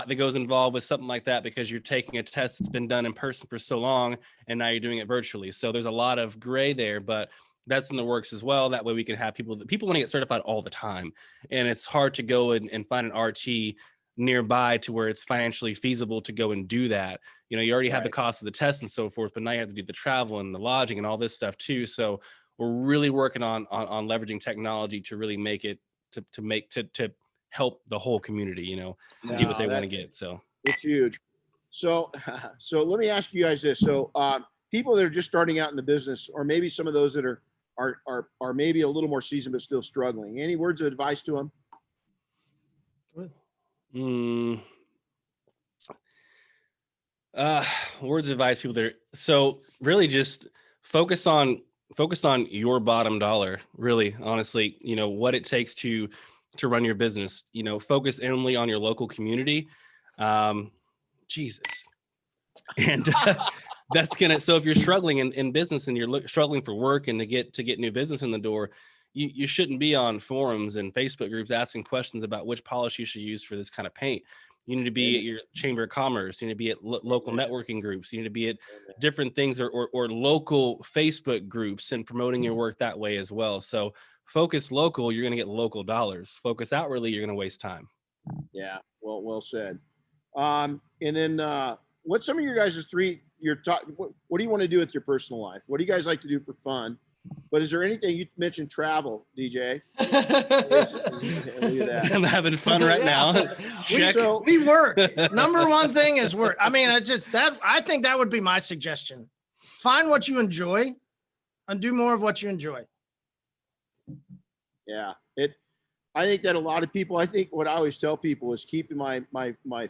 that goes involved with something like that because you're taking a test that's been done in person for so long and now you're doing it virtually. So there's a lot of gray there, but that's in the works as well. That way we can have people want to get certified all the time. And it's hard to go and find an RT nearby to where it's financially feasible to go and do that. You already have the cost of the test and so forth, but now you have to do the travel and the lodging and all this stuff too. So we're really working on leveraging technology to really make it to help the whole community, get what they want to get. So it's huge. So let me ask you guys this. So people that are just starting out in the business, or maybe some of those that are maybe a little more seasoned but still struggling, any words of advice to them? Words of advice, people that are, so really just focus on your bottom dollar, really, honestly, what it takes to run your business, focus only on your local community. Jesus. And that's so if you're struggling in business and you're struggling for work and to get new business in the door, you shouldn't be on forums and Facebook groups asking questions about which polish you should use for this kind of paint. You need to be at your chamber of commerce. You need to be at local networking groups. You need to be at different things or local Facebook groups and promoting your work that way as well. So focus local, you're going to get local dollars. Focus outwardly, you're going to waste time. Yeah. Well said. And then what's some of your guys' what do you want to do with your personal life? What do you guys like to do for fun? But is there anything you mentioned travel, DJ? Look at that. I'm having fun right now. Check. We work. Number one thing is work. I mean, it's just that I think that would be my suggestion. Find what you enjoy and do more of what you enjoy. Yeah. I think that a lot of people, I think what I always tell people is keeping my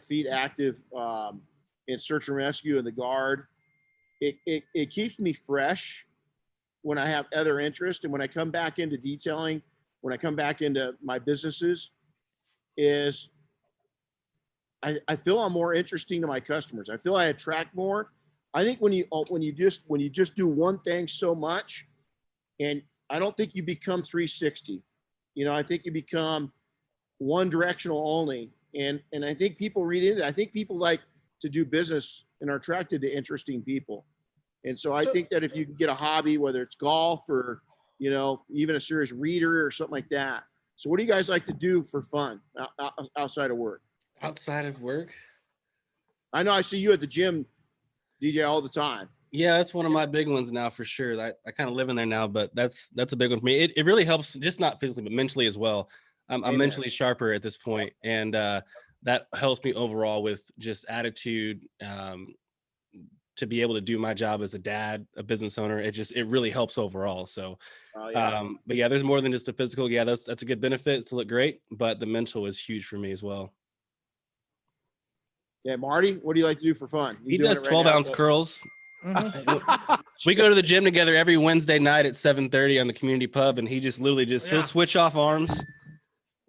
feet active in search and rescue and the guard. It keeps me fresh when I have other interest. And when I come back into detailing, when I come back into my businesses, is I feel I'm more interesting to my customers. I feel I attract more. I think when you just do one thing so much, and I don't think you become 360. I think you become one directional only. And I think people read into it. I think people like to do business and are attracted to interesting people. And so I think that if you can get a hobby, whether it's golf or, even a serious reader or something like that. So what do you guys like to do for fun outside of work? Outside of work? I know I see you at the gym, DJ, all the time. Yeah, that's one of my big ones now for sure. I kind of live in there now, but that's a big one for me. It really helps, just not physically, but mentally as well. I'm mentally sharper at this point, and that helps me overall with just attitude, to be able to do my job as a dad, a business owner. It really helps overall. So, but yeah, there's more than just a physical. Yeah, that's a good benefit to look great, but the mental is huge for me as well. Yeah, Marty, what do you like to do for fun? He does 12-ounce curls. Mm-hmm. We go to the gym together every Wednesday night at 7:30 on the community pub, and he just literally he'll switch off arms.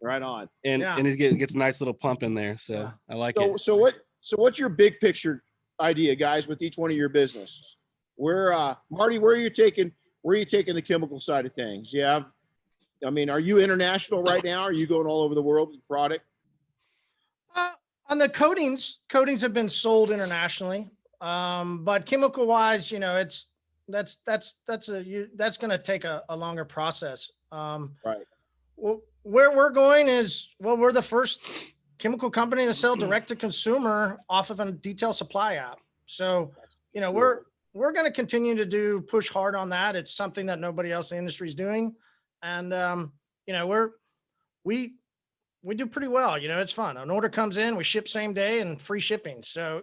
Right on. And he gets a nice little pump in there. So I like it. So what's your big picture idea, guys, with each one of your businesses? Marty, where are you taking the chemical side of things? Are you international right now? Are you going all over the world with the product? On the coatings have been sold internationally. But chemical wise, that's going to take a longer process. Right. Well, where we're going is, we're the first chemical company to sell direct to consumer off of a detail supply app. So, we're going to continue to push hard on that. It's something that nobody else in the industry is doing. And, we do pretty well. It's fun. An order comes in, we ship same day and free shipping. So,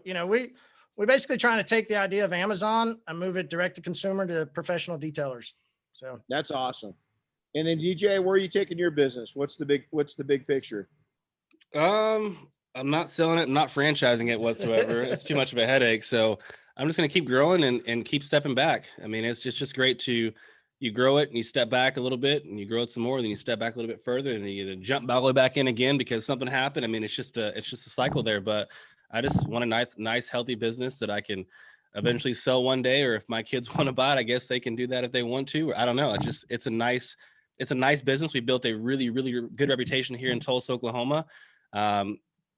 we're basically trying to take the idea of Amazon and move it direct to consumer to professional detailers. So that's awesome. And then DJ, where are you taking your business? What's the big picture? I'm not selling it. I'm not franchising it whatsoever. It's too much of a headache. So I'm just going to keep growing and keep stepping back. I mean, it's just great you grow it and you step back a little bit and you grow it some more. Then you step back a little bit further and you either jump all the way back in again because something happened. I mean, it's just a cycle there, but I just want a nice, healthy business that I can eventually sell one day, or if my kids want to buy it, I guess they can do that if they want to. I don't know. It's a nice business. We built a really, really good reputation here in Tulsa, Oklahoma.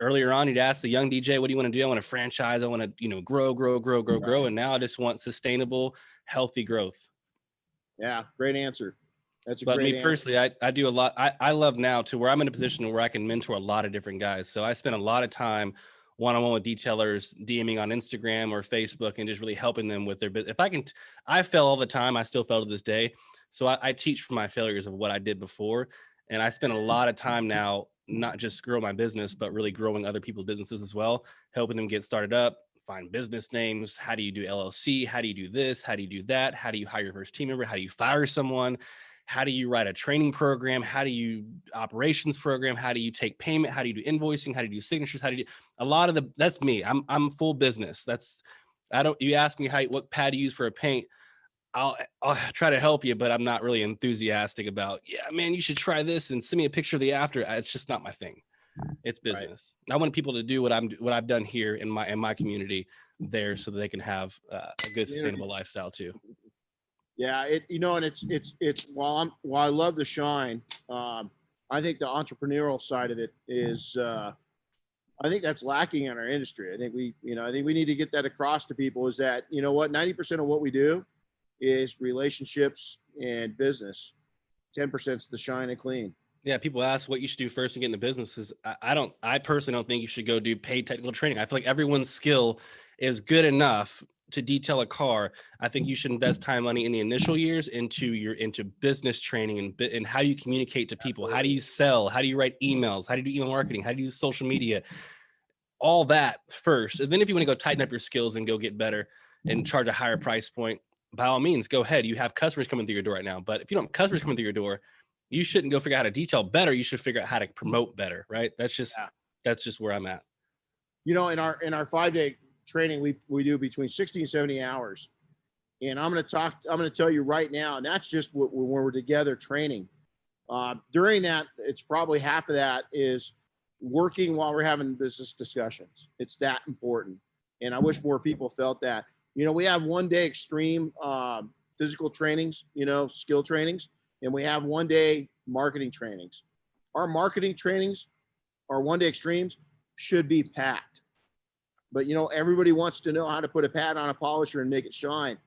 Earlier on, you'd ask the young DJ, what do you want to do? I want to franchise. I want to, grow. And now I just want sustainable, healthy growth. Yeah. Great answer. But me personally, I do a lot. I love now to where I'm in a position where I can mentor a lot of different guys. So I spend a lot of time one-on-one with detailers, DMing on Instagram or Facebook, and just really helping them with their business. I fail all the time. I still fail to this day. So I teach from my failures of what I did before. And I spend a lot of time now, not just grow my business, but really growing other people's businesses as well, helping them get started up, find business names. How do you do LLC? How do you do this? How do you do that? How do you hire your first team member? How do you fire someone? How do you write a training program? How do you operations program? How do you take payment? How do you do invoicing? How do you do signatures? How do you do a lot of that's me. I'm full business. You ask me what pad to use for a paint. I'll try to help you, but I'm not really enthusiastic about, yeah, man, you should try this and send me a picture of the after. It's just not my thing. It's business. Right. I want people to do what I've done here in my community there so that they can have a good sustainable lifestyle too. Yeah, and it's while I love the shine, I think the entrepreneurial side of it is, I think that's lacking in our industry. I think we need to get that across to people is that, 90% of what we do is relationships and business. 10% is the shine and clean. Yeah, people ask what you should do first to get into businesses. I personally don't think you should go do paid technical training. I feel like everyone's skill is good enough to detail a car. I think you should invest time, money in the initial years into business training and how you communicate to people. Absolutely. How do you sell? How do you write emails? How do you do email marketing? How do you use social media? All that first. And then if you want to go tighten up your skills and go get better and charge a higher price point, by all means, go ahead. You have customers coming through your door right now. But if you don't have customers coming through your door, you shouldn't go figure out how to detail better. You should figure out how to promote better, right? That's just where I'm at. In our 5-day training, we do between 60 and 70 hours. And I'm going to tell you right now, and that's just when we're together training. During that, it's probably half of that is working while we're having business discussions. It's that important. And I wish more people felt that. We have 1-day extreme physical trainings, skill trainings. And we have 1-day marketing trainings. Our marketing trainings, our 1-day extremes, should be packed. But, everybody wants to know how to put a pad on a polisher and make it shine.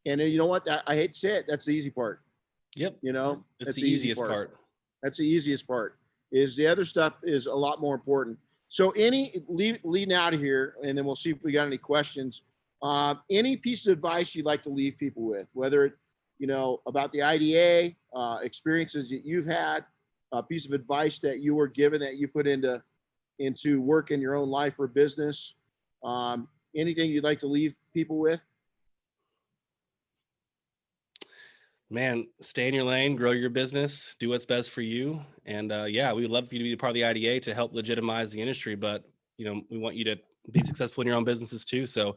And you know what? I hate to say it. That's the easy part. Yep. That's the easiest part. That's the easiest part. Is the other stuff is a lot more important. So leading out of here, and then we'll see if we got any questions. Any piece of advice you'd like to leave people with, whether it, about the IDA, experiences that you've had, a piece of advice that you were given that you put into work in your own life or business. Anything you'd like to leave people with? Man, stay in your lane, grow your business, do what's best for you. And we would love for you to be a part of the IDA to help legitimize the industry. But, we want you to be successful in your own businesses too. So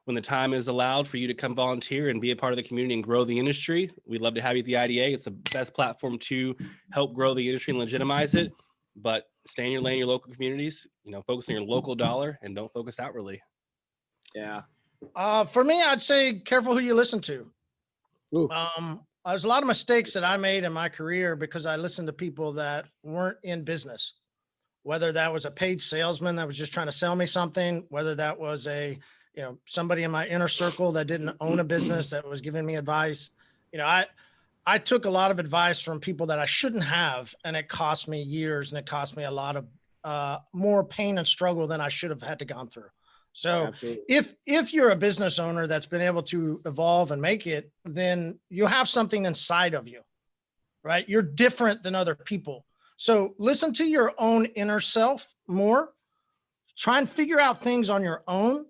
when the time is allowed for you to come volunteer and be a part of the community and grow the industry, we'd love to have you at the IDA. It's the best platform to help grow the industry and legitimize it. But stay in your lane, your local communities, focus on your local dollar and don't focus outwardly. Yeah. For me, I'd say careful who you listen to. There's a lot of mistakes that I made in my career because I listened to people that weren't in business, whether that was a paid salesman that was just trying to sell me something, whether that was somebody in my inner circle that didn't own a business that was giving me advice. I took a lot of advice from people that I shouldn't have, and it cost me years and it cost me a lot of more pain and struggle than I should have had to gone through. So absolutely. If you're a business owner that's been able to evolve and make it, then you have something inside of you, right? You're different than other people. So listen to your own inner self more, try and figure out things on your own.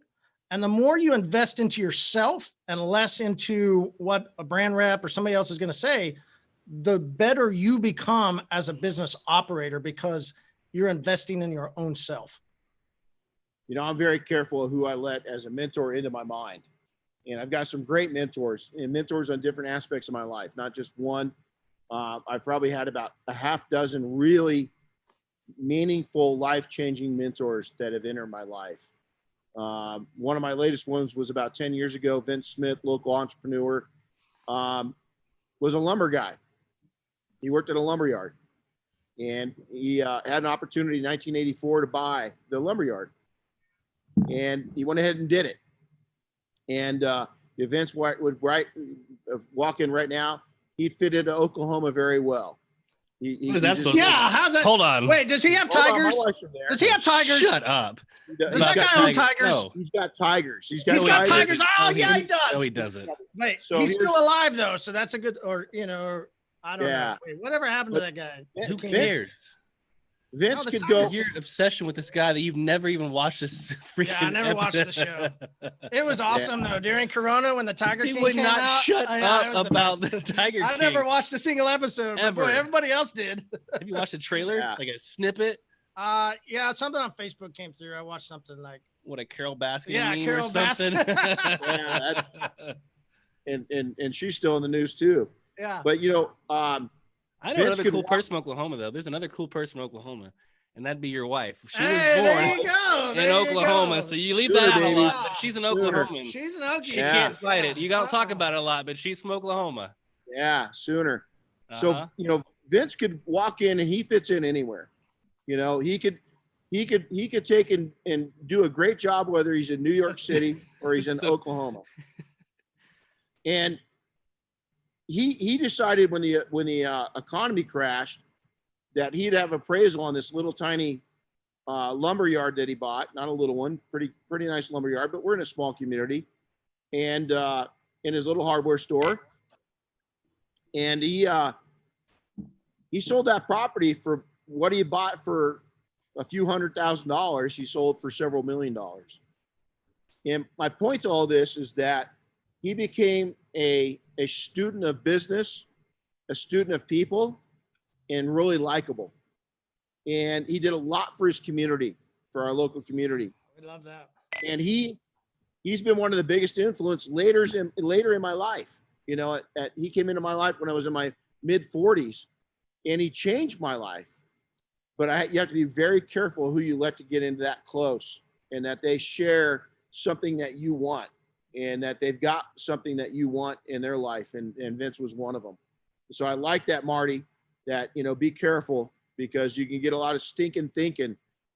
And the more you invest into yourself and less into what a brand rep or somebody else is going to say, the better you become as a business operator because you're investing in your own self. I'm very careful of who I let as a mentor into my mind. And I've got some great mentors on different aspects of my life, not just one. I've probably had about a half dozen really meaningful, life-changing mentors that have entered my life. One of my latest ones was about 10 years ago. Vince Smith, local entrepreneur, was a lumber guy. He worked at a lumber yard, and he had an opportunity in 1984 to buy the lumber yard, and he went ahead and did it. And if Vince would walk in right now, he'd fit into Oklahoma very well. What is that supposed to be? Yeah, how's that? Hold on. Wait, does he have tigers? Does he have tigers? Shut up. Does that guy own tigers? No. He's got tigers. He's got tigers. Oh, yeah, he does. No, he doesn't. Wait, so he's still alive, though, so that's a good, or I don't know. Wait, whatever happened to that guy? Who cares? Vince could go. Your obsession with this guy that you've never even watched this freaking. Yeah, I never watched the show. It was awesome though. During Corona, when the Tiger King would came not out, shut up about the Tiger King. I never watched a single episode. Ever. Everybody else did. Have you watched a trailer? Yeah. Like a snippet? Yeah, something on Facebook came through. I watched something like what a Carol Baskin. Yeah, meme Carol or something. Baskin. and she's still in the news too. Yeah. But I know another cool person from Oklahoma though. There's another cool person from Oklahoma. And that'd be your wife. She was born in Oklahoma, so you leave that out a lot. But she's an Oklahoman. She's an Okie. She can't fight it. You got to talk about it a lot, but she's from Oklahoma. Yeah, Sooner. So Vince could walk in and he fits in anywhere. He could take and do a great job whether he's in New York City or he's in Oklahoma. And he decided when the economy crashed that he'd have appraisal on this little tiny lumber yard that he bought, not a little one, pretty nice lumber yard, but we're in a small community, and in his little hardware store. And he sold that property for what he bought for a few $100,000. He sold for several $1 million. And my point to all this is that he became a student of business, a student of people, and really likable. And he did a lot for his community, for our local community. We love that. And he's been one of the biggest influence later in my life. You know, he came into my life when I was in my mid 40s, and he changed my life. But you have to be very careful who you let to get into that close, and that they share something that you want, and that they've got something that you want in their life. And Vince was one of them. So I like that, Marty, that, you know, be careful, because you can get a lot of stinking thinking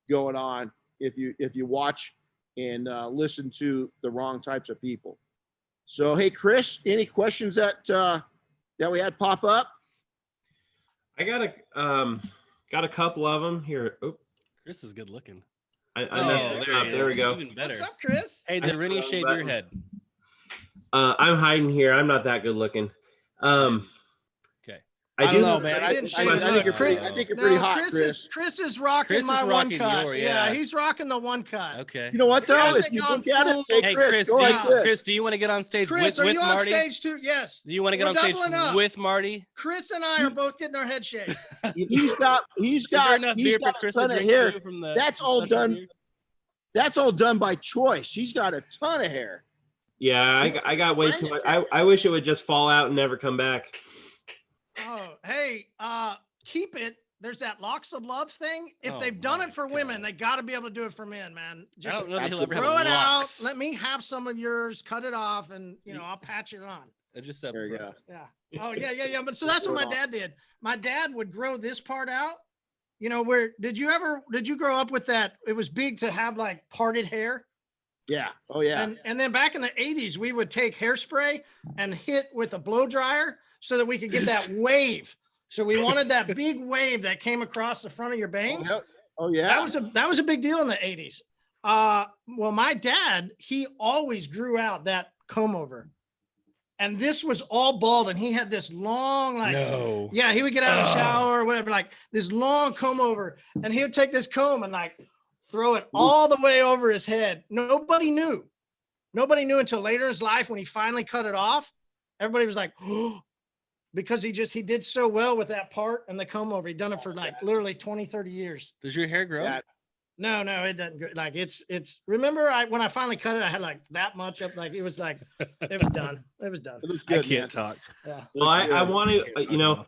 going on if you watch and listen to the wrong types of people. So, hey, Chris, any questions that we had pop up? I got a couple of them here. Oh, Chris is good looking. I messed it up. There we go. Even better. What's up, Chris? Hey, did Renny shave your head? I'm hiding here. I'm not that good looking. Okay. I do don't know, man. I think you're pretty hot, Chris. Chris is rocking my one cut. Yeah, he's rocking the one cut. Okay. You know what, though? If you look at it, hey, Chris, go like this. Chris, do you want to get on stage Chris, with are you Marty? on stage too? Yes. Do you want to get on stage with Marty? Chris and I are both getting our head shaved. He's got a ton of hair. That's all done. That's all done by choice. He's got a ton of hair. Yeah, I got way too much. I wish it would just fall out and never come back. Oh, hey, keep it. There's that locks of love thing. If they've done it for women, they got to be able to do it for men, man. Just grow it out. Let me have some of yours. Cut it off, and I'll patch it on. Just there you go. Yeah. Oh yeah. But so that's what my dad did. My dad would grow this part out. You know, did you grow up with that? It was big to have like parted hair. Yeah. Oh yeah. And then back in the 80s, we would take hairspray and hit with a blow dryer so that we could get that wave. So we wanted that big wave that came across the front of your bangs. Oh yeah. That was a big deal in the 80s. Well, my dad, he always grew out that comb over. And this was all bald, and he had this long, he would get out of the shower or whatever, like this long comb over, and he would take this comb and like throw it all the way over his head. Nobody knew until later in his life when he finally cut it off. Everybody was like, oh, because he did so well with that part and the comb over. He'd done it for like literally 20, 30 years. Does your hair grow? No, it doesn't. Like it's. Remember, when I finally cut it, I had like that much up. Like it was done. It was done. I can't talk. Yeah. Well, I want to,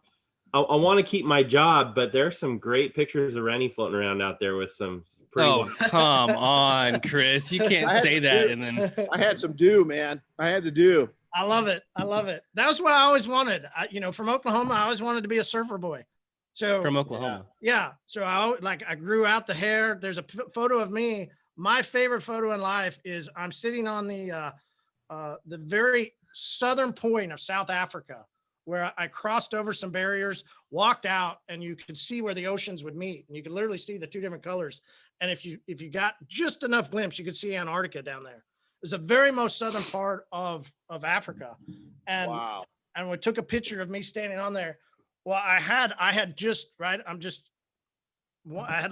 I want to keep my job, but there's some great pictures of Renny floating around out there with some. Come on, Chris! You can't say that. And then I had some dew, man. I had the dew. I love it. That was what I always wanted. From Oklahoma, I always wanted to be a surfer boy. So from Oklahoma. Yeah. So I grew out the hair. There's a photo of me. My favorite photo in life is I'm sitting on the very southern point of South Africa, where I crossed over some barriers, walked out, and you could see where the oceans would meet. And you could literally see the two different colors. And if you got just enough glimpse, you could see Antarctica down there. It's the very most southern part of Africa. And wow. And we took a picture of me standing on there. Well, I had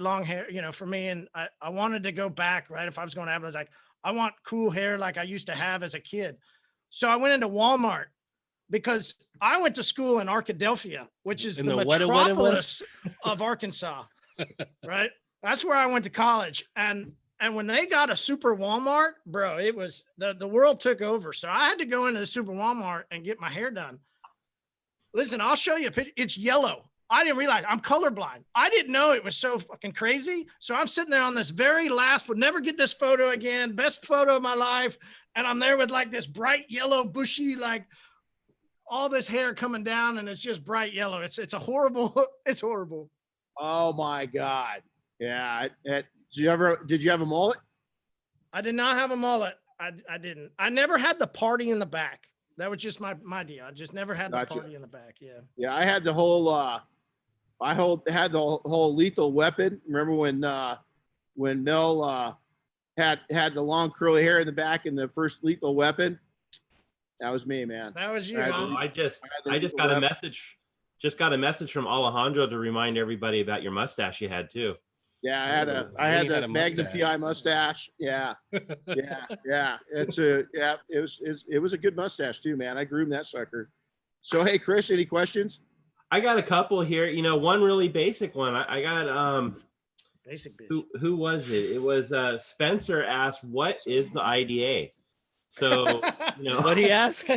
long hair, for me. And I wanted to go back, right? If I was going to have, I was like, I want cool hair like I used to have as a kid. So I went into Walmart because I went to school in Arkadelphia, which is the metropolis of Arkansas, right? That's where I went to college. And when they got a super Walmart, bro, it was the world took over. So I had to go into the super Walmart and get my hair done. Listen, I'll show you a picture. It's yellow. I didn't realize I'm colorblind. I didn't know it was so fucking crazy. So I'm sitting there on this very last, would never get this photo again. Best photo of my life. And I'm there with like this bright yellow, bushy, like all this hair coming down, and it's just bright yellow. It's a horrible, it's horrible. Oh my God. Yeah. Did you have a mullet? I did not have a mullet. I didn't. I never had the party in the back. That was just my deal. I just never had the party in the back. Yeah. Yeah. I had the whole, had the whole Lethal Weapon. Remember when Mel had the long curly hair in the back in the first Lethal Weapon? That was me, man. That was you. I just got a message. Just got a message from Alejandro to remind everybody about your mustache you had too. Yeah, I had the Magnum PI mustache. Yeah. Yeah. It was a good mustache too, man. I groomed that sucker. So hey, Chris, any questions? I got a couple here. One really basic one. I got basic bitch. Who was it? It was Spencer asked, "What is the IDA?" So what he asked.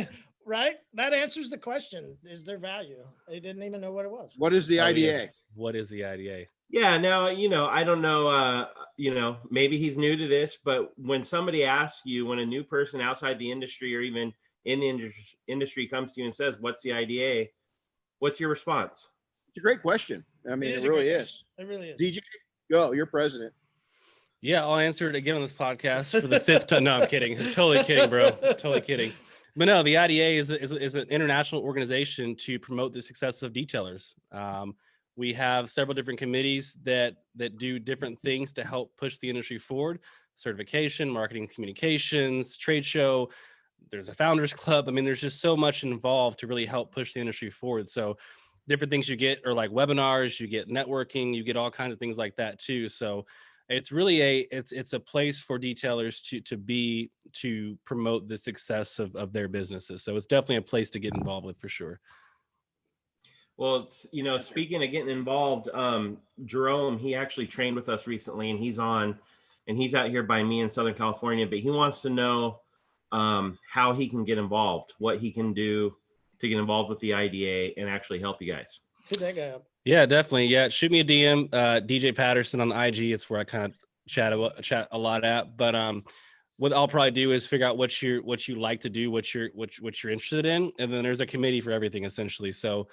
Right? That answers the question. Is there value? They didn't even know what it was. What is the IDA? What is the IDA? Yeah, now, I don't know, maybe he's new to this, but when somebody asks you, when a new person outside the industry or even in the industry comes to you and says, what's the IDA? What's your response? It's a great question. I mean, it really is. It really is. DJ, go. You're president. Yeah, I'll answer it again on this podcast for the fifth time. No, I'm kidding. I'm totally kidding, bro. Totally kidding. But no, the IDA is an international organization to promote the success of detailers. We have several different committees that do different things to help push the industry forward: certification, marketing, communications, trade show. There's a founders club. I mean, there's just so much involved to really help push the industry forward. So different things you get are like webinars, you get networking, you get all kinds of things like that too. So it's really it's a place for detailers to promote the success of their businesses. So it's definitely a place to get involved with for sure. Well, speaking of getting involved, Jerome, he actually trained with us recently, and he's out here by me in Southern California, but he wants to know how he can get involved, what he can do to get involved with the IDA and actually help you guys. Hit that guy up. Yeah, definitely. Yeah, shoot me a DM, DJ Patterson on IG. It's where I kind of chat a lot at. But what I'll probably do is figure out what you like to do, what you're interested in, and then there's a committee for everything essentially. So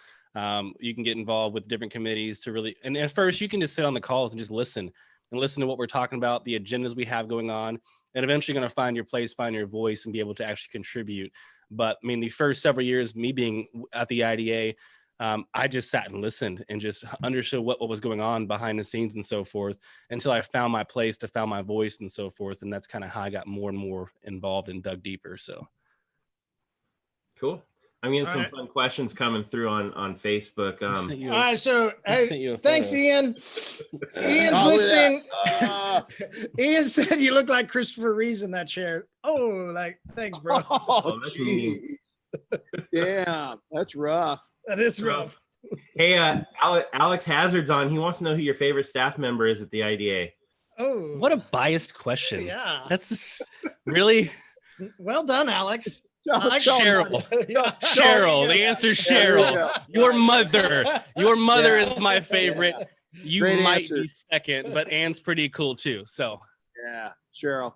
you can get involved with different committees to really. And at first, you can just sit on the calls and just listen to what we're talking about, the agendas we have going on, and eventually going to find your place, find your voice, and be able to actually contribute. But I mean, the first several years, me being at the IDA. I just sat and listened and just understood what was going on behind the scenes and so forth until I found my place, found my voice and so forth. And that's kind of how I got more and more involved and dug deeper. So cool. I'm getting some fun questions coming through on Facebook. All right. So, hey, thanks, Ian. Ian's listening. Ian said you look like Christopher Reeves in that chair. Oh, thanks, bro. Oh, yeah, that's rough. That is rough. Hey, Alex Hazard's on. He wants to know who your favorite staff member is at the IDA. Oh, what a biased question. Yeah. That's really well done, Alex. Cheryl. Cheryl. The answer is Cheryl. Your mother. Your mother is my favorite. You Great might answer. Be second, but Anne's pretty cool too. So yeah, Cheryl.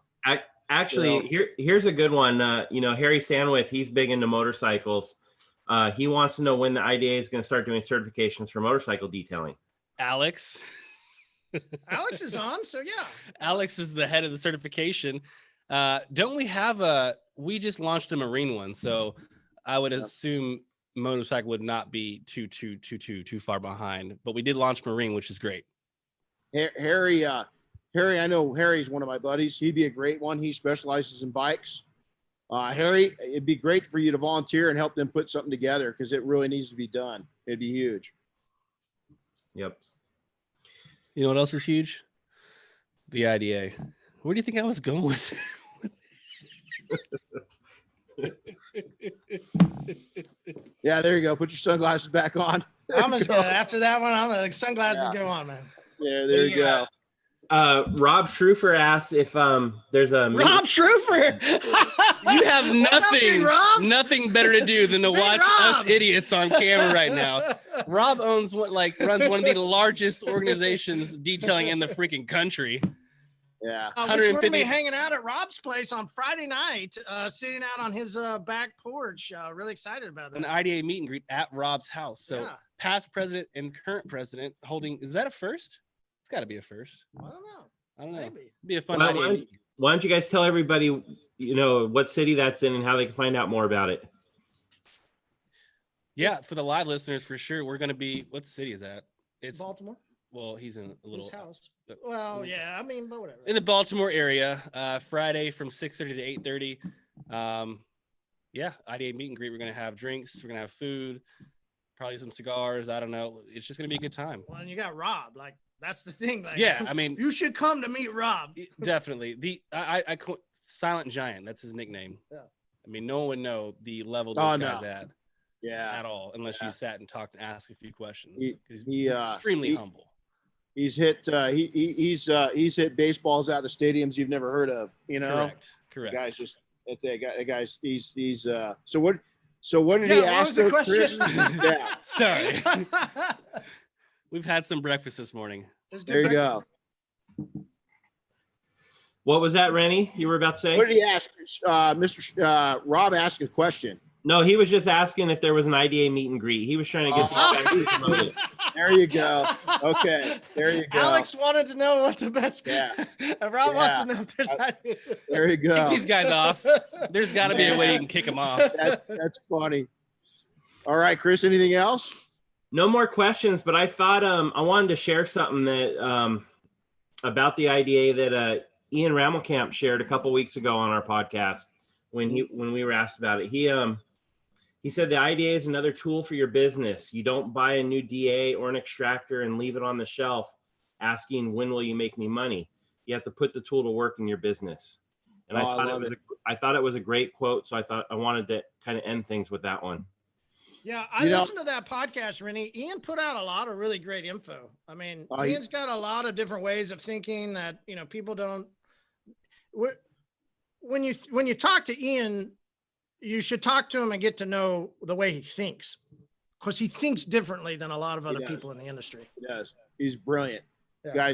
Actually, here's a good one. Harry Sandwith, he's big into motorcycles. He wants to know when the IDA is going to start doing certifications for motorcycle detailing. Alex is on, so yeah. Alex is the head of the certification. Don't we have we just launched a marine one, so I would assume motorcycle would not be too far behind. But we did launch marine, which is great. Harry, I know Harry's one of my buddies. He'd be a great one. He specializes in bikes. Harry, it'd be great for you to volunteer and help them put something together because it really needs to be done. It'd be huge. Yep. You know what else is huge? The IDA. Where do you think I was going with Yeah, there you go. Put your sunglasses back on. After that one, sunglasses go on, man. Yeah, there you go. Rob Schrufer asks if there's a Rob Schrufer. You have nothing better to do than to watch us idiots on camera right now. Rob runs one of the largest organizations detailing in the freaking country. Yeah, we're gonna be hanging out at Rob's place on Friday night, sitting out on his back porch. Really excited about that. An IDA meet and greet at Rob's house. So past president and current president holding. Is that a first? It's got to be a first. I don't know. Maybe. It'd be a fun idea. Why don't you guys tell everybody, what city that's in and how they can find out more about it? Yeah, for the live listeners, for sure. We're going to be, what city is that? It's Baltimore. Well, he's in a little His house. Well, yeah, I mean, but whatever. In the Baltimore area, Friday from 6:30 to 8:30. IDA meet and greet. We're gonna have drinks. We're gonna have food, probably some cigars. I don't know. It's just gonna be a good time. Well, and you got Rob. Like that's the thing. Like, Yeah, I mean, you should come to meet Rob. Definitely. I Silent Giant. That's his nickname. Yeah. I mean, no one would know the level those guys at. Yeah. At all, unless you sat and talked and asked a few questions. He's extremely humble. He's hit he's hit baseballs out of stadiums you've never heard of. You know, correct. The guy's just that guy's he's so what did he ask the question? Yeah, sorry. We've had some breakfast this morning. There you go. What was that, Renny? You were about to say? What did he ask? Mr. Rob asked a question. No, he was just asking if there was an IDA meet and greet. He was trying to get promoted. There you go. Okay, there you go. Alex wanted to know what the best. Yeah. Rob wants to know if there's. There you go. Kick these guys off. There's got to be a way you can kick them off. That's funny. All right, Chris. Anything else? No more questions, but I thought I wanted to share something that about the IDA that Ian Ramelkamp shared a couple weeks ago on our podcast when we were asked about it. He said the IDA is another tool for your business. You don't buy a new DA or an extractor and leave it on the shelf asking, when will you make me money? You have to put the tool to work in your business. And I thought it was a great quote. So I wanted to kind of end things with that one. Yeah, I listened to that podcast, Renny. Ian put out a lot of really great info. I mean, Ian's got a lot of different ways of thinking that, people don't. When you talk to Ian, you should talk to him and get to know the way he thinks, because he thinks differently than a lot of other people in the industry. He does. He's brilliant. Yeah.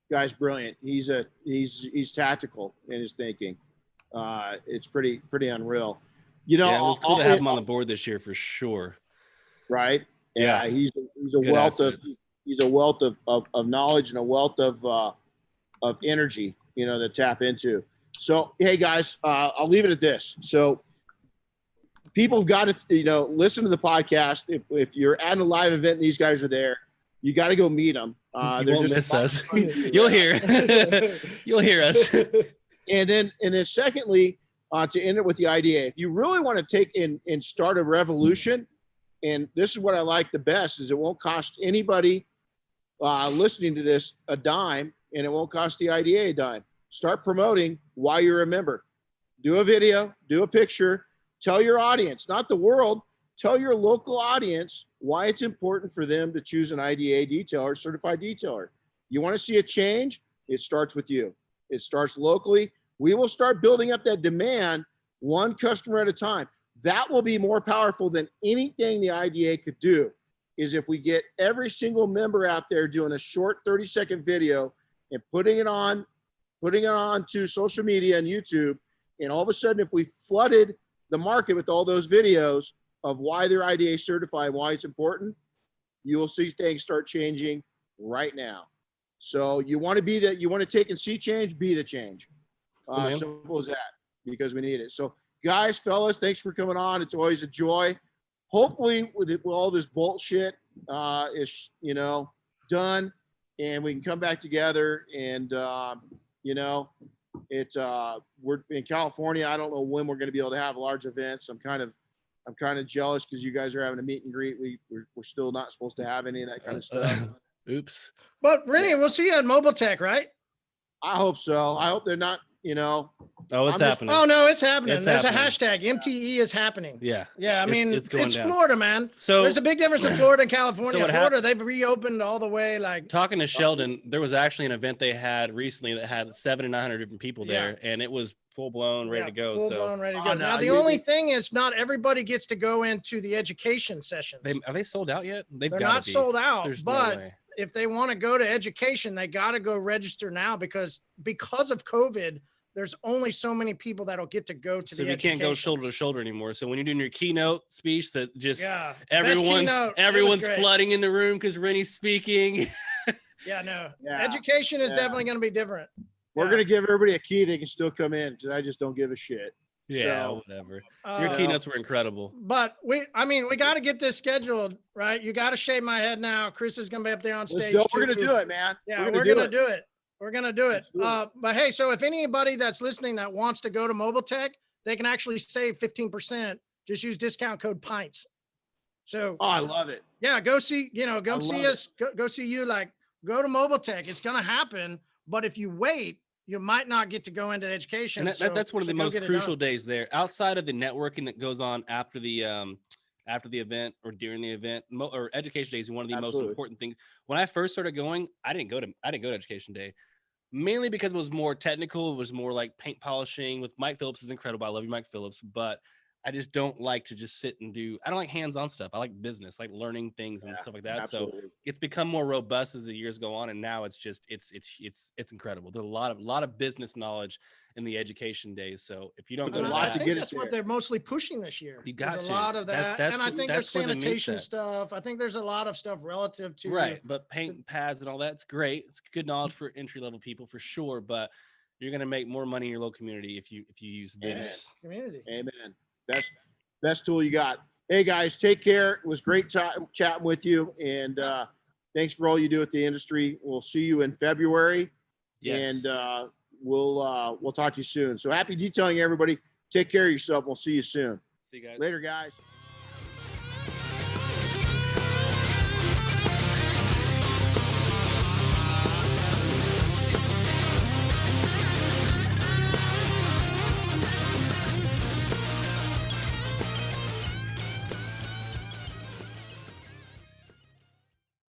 Guy's brilliant. He's tactical in his thinking. It's pretty unreal. It was cool to have him on the board this year for sure. Right? Yeah. He's a wealth of knowledge and a wealth of energy, to tap into. So, hey guys, I'll leave it at this. So people have got to, listen to the podcast. If you're at a live event and these guys are there, you got to go meet them. You won't miss us. You'll hear. You'll hear us. And then secondly, to end it with the IDA, if you really want to take and start a revolution, and this is what I like the best, is it won't cost anybody listening to this a dime, and it won't cost the IDA a dime. Start promoting why you're a member. Do a video, do a picture, tell your audience, not the world, tell your local audience why it's important for them to choose an IDA detailer, certified detailer. You want to see a change? It starts with you. It starts locally. We will start building up that demand one customer at a time. That will be more powerful than anything the IDA could do, is if we get every single member out there doing a short 30-second video and putting it on to social media and YouTube. And all of a sudden, if we flooded the market with all those videos of why they're IDA certified, why it's important, you will see things start changing right now. So you want to take and see change, be the change. Simple as that, because we need it. So guys, fellas, thanks for coming on. It's always a joy. Hopefully with all this bullshit is, done, and we can come back together and, we're in California. I don't know when we're going to be able to have large events. I'm kind of jealous because you guys are having a meet and greet. We're still not supposed to have any of that kind of stuff. Oops. But Renny, we'll see you at Mobile Tech, right? I hope so. I hope they're not, Oh, it's happening. Oh no, it's happening. It's There's happening. a hashtag. MTE is happening. Yeah. Yeah. I mean, it's Florida, man. So there's a big difference in Florida and California. So Florida, they've reopened all the way. Like talking to Sheldon, there was actually an event they had recently that had 700 to 900 different people there, and it was full blown, ready to go. Full blown, ready to go. Now the only thing is, not everybody gets to go into the education sessions. Are they sold out yet? They're not sold out, There's but no way. If they want to go to education, they got to go register now because of COVID. There's only so many people that'll get to go to the education. So you can't go shoulder to shoulder anymore. So when you're doing your keynote speech, that just everyone's flooding in the room because Renny's speaking. Education is definitely going to be different. We're going to give everybody a key. They can still come in because I just don't give a shit. Yeah, So, whatever. Your keynotes were incredible. But we got to get this scheduled, right? You got to shave my head now. Chris is going to be up there on stage. We're going to do it, man. Yeah, we're going to do it. We're going to do it. But hey, so if anybody that's listening that wants to go to Mobile Tech, they can actually save 15%. Just use discount code PINTS. So, I love it. Yeah, go see, go see us, go see you, like, go to Mobile Tech. It's going to happen. But if you wait, you might not get to go into education. And that's one of the most crucial days there. Outside of the networking that goes on after the event or during the event, or education days is one of the most important things. When I first started going, I didn't go to education day, mainly because it was more technical. It was more like paint polishing with Mike Phillips is incredible. I love you, Mike Phillips, but I just don't like to just sit and I don't like hands-on stuff. I like business, like learning things and stuff like that. Absolutely. So it's become more robust as the years go on. And now it's just, it's incredible. There's a lot of business knowledge in the education days. So if you don't go to I think that's what they're mostly pushing this year. You got a lot of that. And I think there's sanitation stuff. I think there's a lot of stuff relative to. Right. But paint pads and all that's great. It's good knowledge for entry-level people for sure. But you're going to make more money in your local community if you use this. Community. Amen. Best tool you got. Hey guys, take care. It was great chatting with you, and thanks for all you do at the industry. We'll see you in February, and we'll talk to you soon. So happy detailing, everybody. Take care of yourself. We'll see you soon. See you guys later, guys.